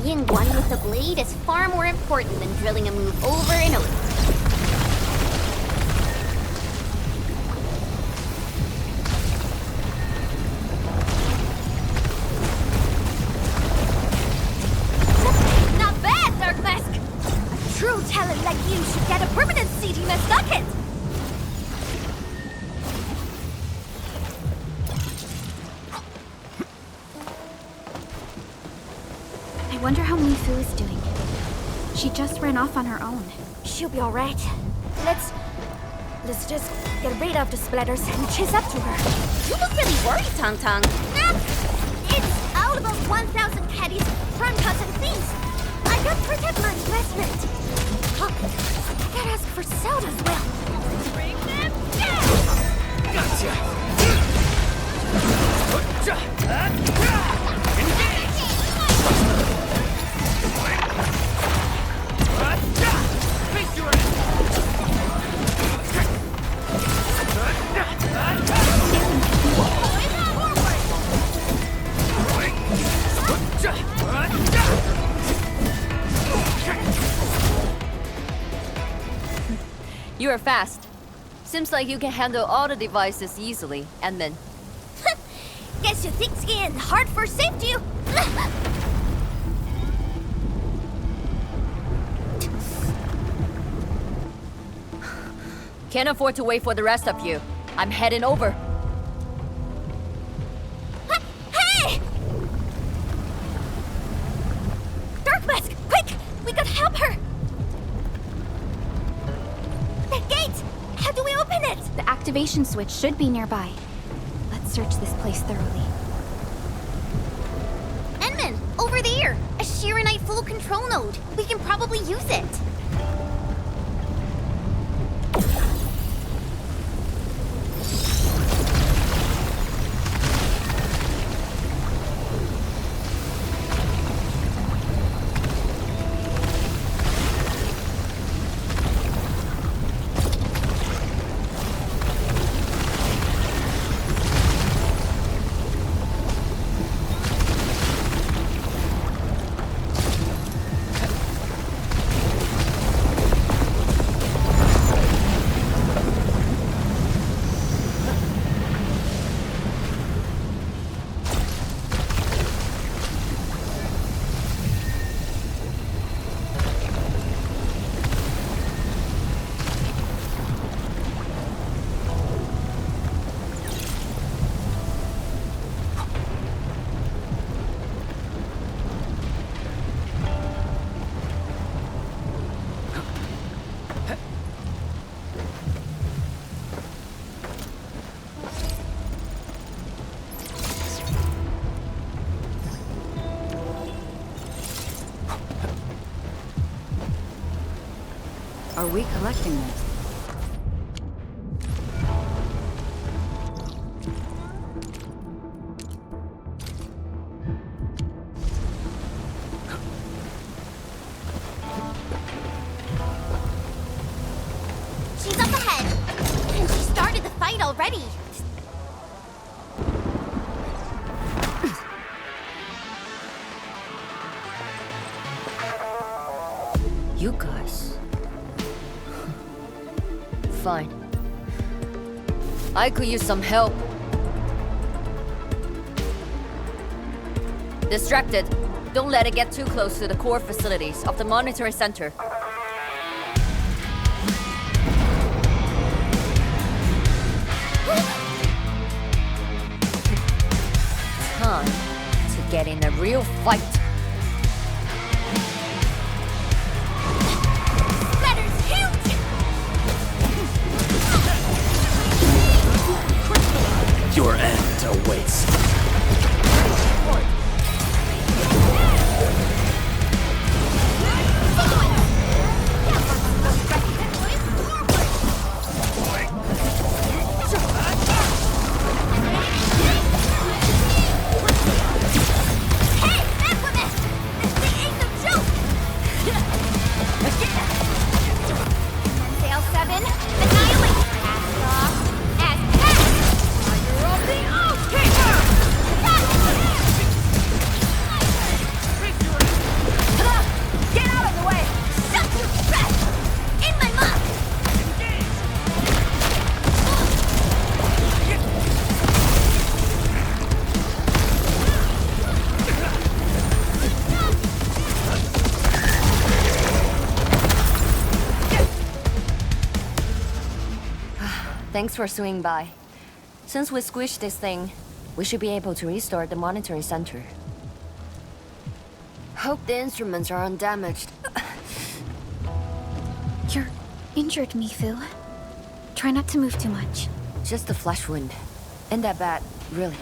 Being one with the blade is far more important than drilling a move over and over. She just ran off on her own. She'll be alright. Let's just get rid of the splatters and chase up to her. You look really worried, Tang Tang. It's all about 1,000 caddies, front cuts and things. I gotta protect my investment. Oh, I gotta ask for salt as well. Bring them down! Gotcha! You are fast. Seems like you can handle all the devices easily, and then... Guess you think skiing hard for safety. Can't afford to wait for the rest of you. I'm heading over. Hey! Dark Mask, quick! We gotta help her! The gate! How do we open it? The activation switch should be nearby. Let's search this place thoroughly. Enman, over there! A Shiranite full control node. We can probably use it. Are we collecting this? She's up ahead. And she started the fight already. You guys... Fine. I could use some help. Distracted. Don't let it get too close to the core facilities of the monitoring center. Time to get in a real fight. Your end awaits. Thanks for swinging by. Since we squished this thing, we should be able to restore the monitoring center. Hope the instruments are undamaged. You're injured, Mifu. Try not to move too much. Just a flesh wound. Ain't that bad, really.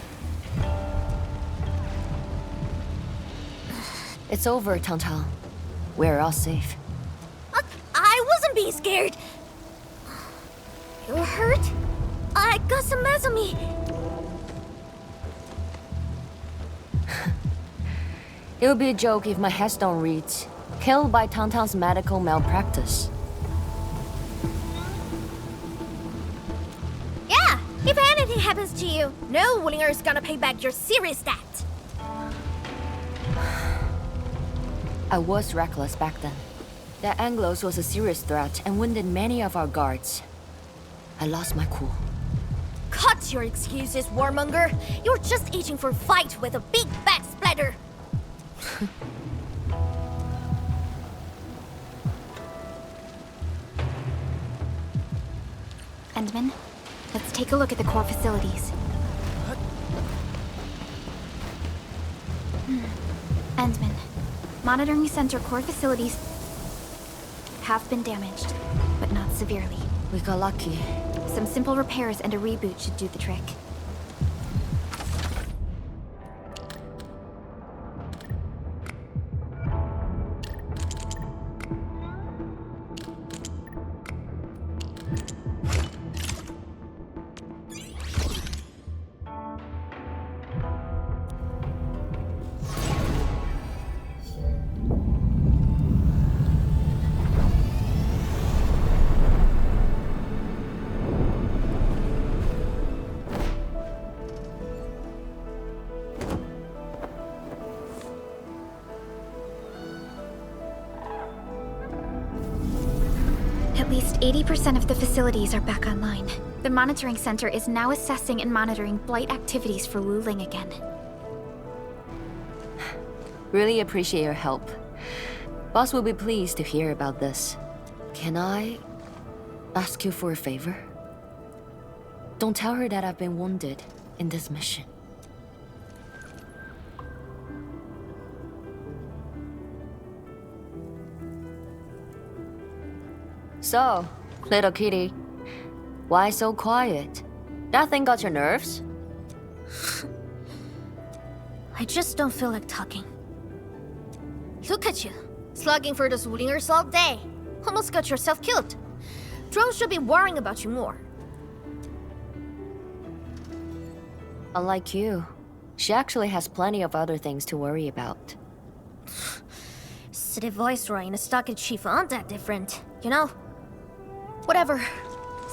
It's over, Tang. We're all safe. I wasn't being scared. You're hurt? I got some meds on me. It would be a joke if my headstone reads, "Killed by Tang's medical malpractice." Yeah, if anything happens to you, no Wulinger is gonna pay back your serious debt. I was reckless back then. That Anglos was a serious threat and wounded many of our guards. I lost my cool. Cut your excuses, warmonger. You're just itching for a fight with a big back splatter. Endman, let's take a look at the core facilities. Endman, monitoring center core facilities have been damaged, but not severely. We got lucky. Some simple repairs and a reboot should do the trick. At least 80% of the facilities are back online. The monitoring center is now assessing and monitoring blight activities for Wuling again. Really appreciate your help. Boss will be pleased to hear about this. Can I ask you for a favor? Don't tell her that I've been wounded in this mission. So, little kitty, why so quiet? That thing got your nerves? I just don't feel like talking. Look at you, slugging for those Wulingers all day. Almost got yourself killed. Drones should be worrying about you more. Unlike you, she actually has plenty of other things to worry about. City Viceroy and a stocky chief aren't that different, you know? Whatever.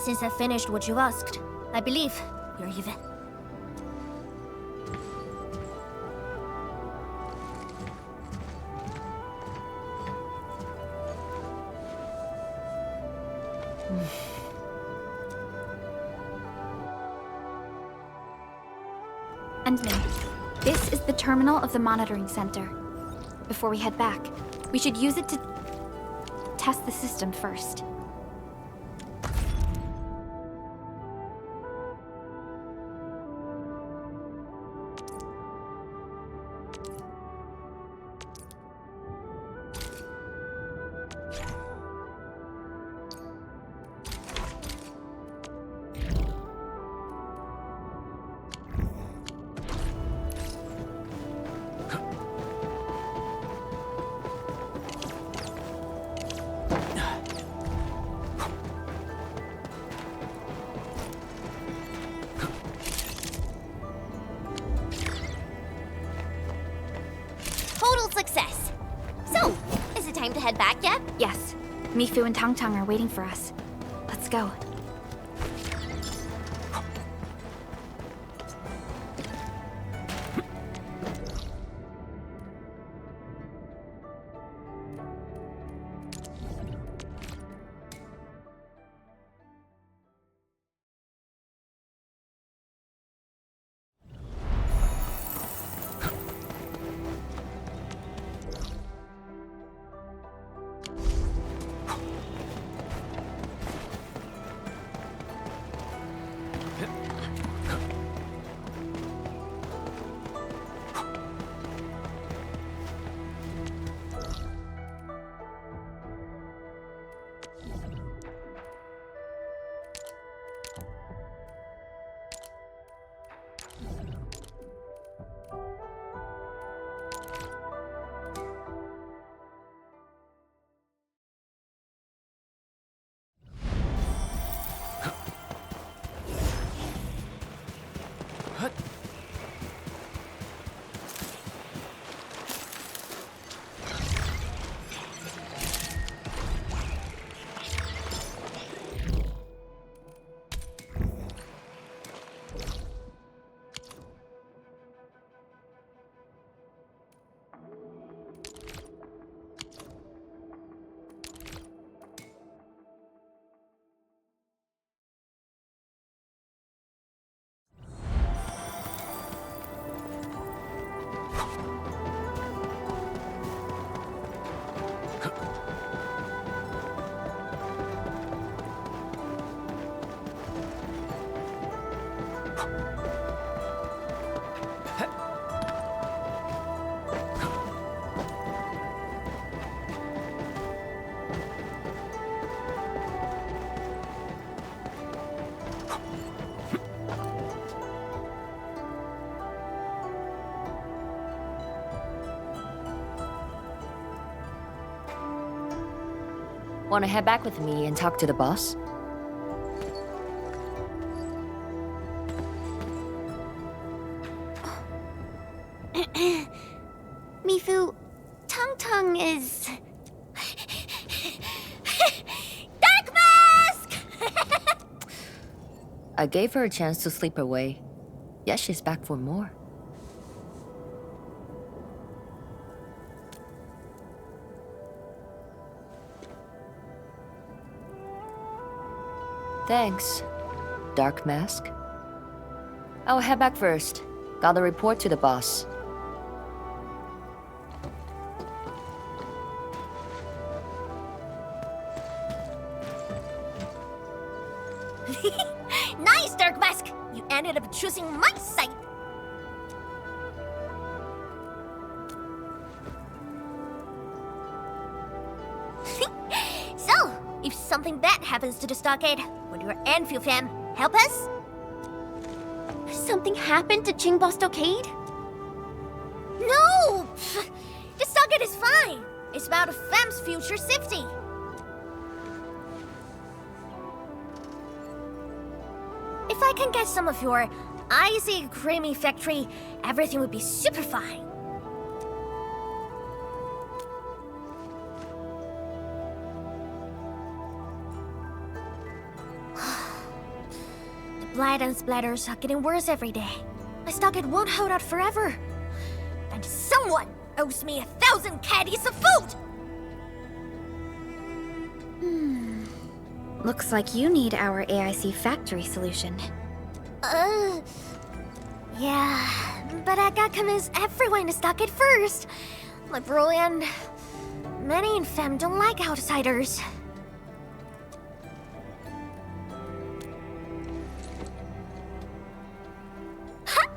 Since I finished what you asked, I believe you're even. Endman, this is the terminal of the monitoring center. Before we head back, we should use it to test the system first. Total success. So, is it time to head back yet? Yes, Mifu and Tang are waiting for us. Let's go. Wanna head back with me and talk to the boss? Mifu, Tung Tung is... Dark Mask! I gave her a chance to sleep away. Yes, she's back for more. Thanks, Dark Mask. I'll head back first. Gotta report to the boss. Nice, Dark Mask! You ended up choosing my side. So, if something bad happens to the stockade, would your Endfield fam help us? Something happened to Jingbo Stockade? No! Pff, the stockade is fine. It's about the fam's future safety. If I can get some of your icy creamy factory, everything would be super fine. The blight and splatters are getting worse every day. My stockade won't hold out forever. And someone owes me 1,000 caddies of food! Looks like you need our AIC factory solution. Yeah, but I gotta convince everyone to stock it first. My bro and many in fam don't like outsiders. Ha!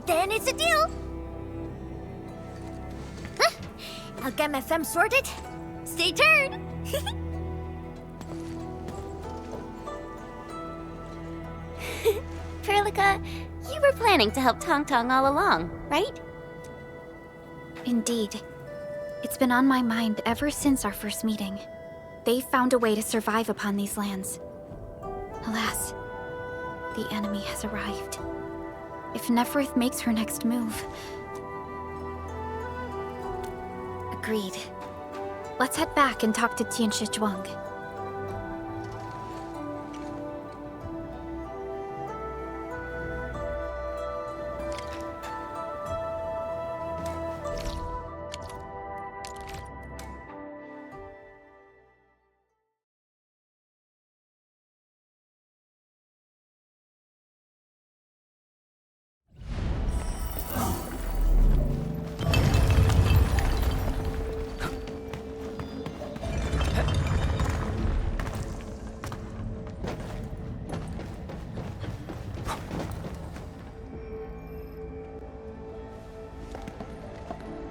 Then it's a deal. Huh? I'll get my fam sorted. Stay tuned. Perlica, you were planning to help Tong Tong all along, right? Indeed. It's been on my mind ever since our first meeting. They found a way to survive upon these lands. Alas, the enemy has arrived. If Neferith makes her next move... Agreed. Let's head back and talk to Tianshi Zhuang.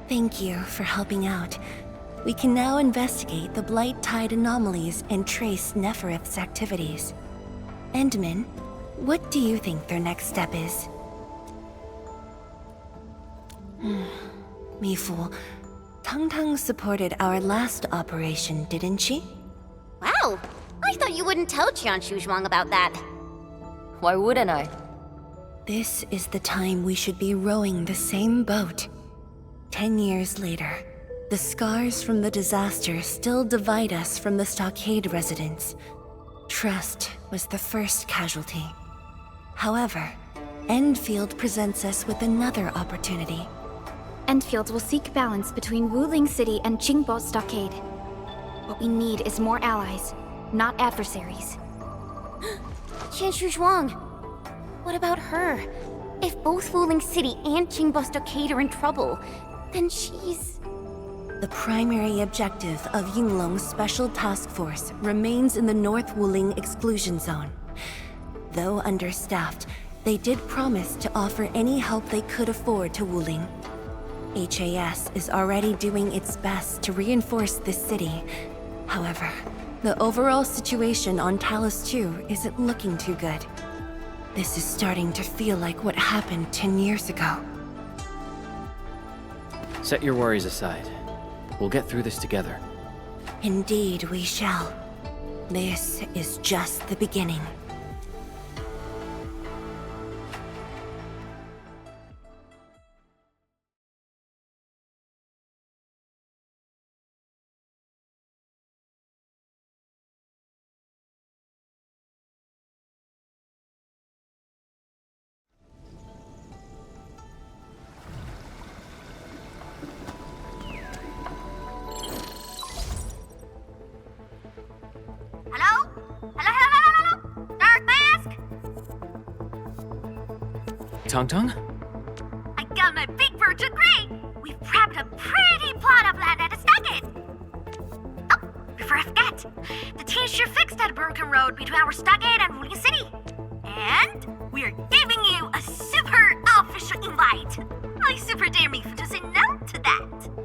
Thank you for helping out. We can now investigate the Blight Tide anomalies and trace Neferith's activities. Endman, what do you think their next step is? Mifu, Tung Tung supported our last operation, didn't she? Wow, I thought you wouldn't tell Tianshi Zhuang about that. Why wouldn't I? This is the time we should be rowing the same boat. 10 years later, the scars from the disaster still divide us from the stockade residents. Trust was the first casualty. However, Endfield presents us with another opportunity. Endfield will seek balance between Wuling City and Jingbo Stockade. What we need is more allies, not adversaries. Tianshi Zhuang, what about her? If both Wuling City and Jingbo Stockade are in trouble, then she's... The primary objective of Yinglong's Special Task Force remains in the North Wuling Exclusion Zone. Though understaffed, they did promise to offer any help they could afford to Wuling. HAS is already doing its best to reinforce this city. However, the overall situation on Talos 2 isn't looking too good. This is starting to feel like what happened 10 years ago. Set your worries aside. We'll get through this together. Indeed, we shall. This is just the beginning. Hello? Hello? Dark Mask? Tung Tung? I got my big virtual grade! We've prepped a pretty plot of land at a stockade! Oh, before I forget, the team sure fixed that broken road between our stockade and Ruling City. And we're giving you a super official invite. I super dare me to say no to that.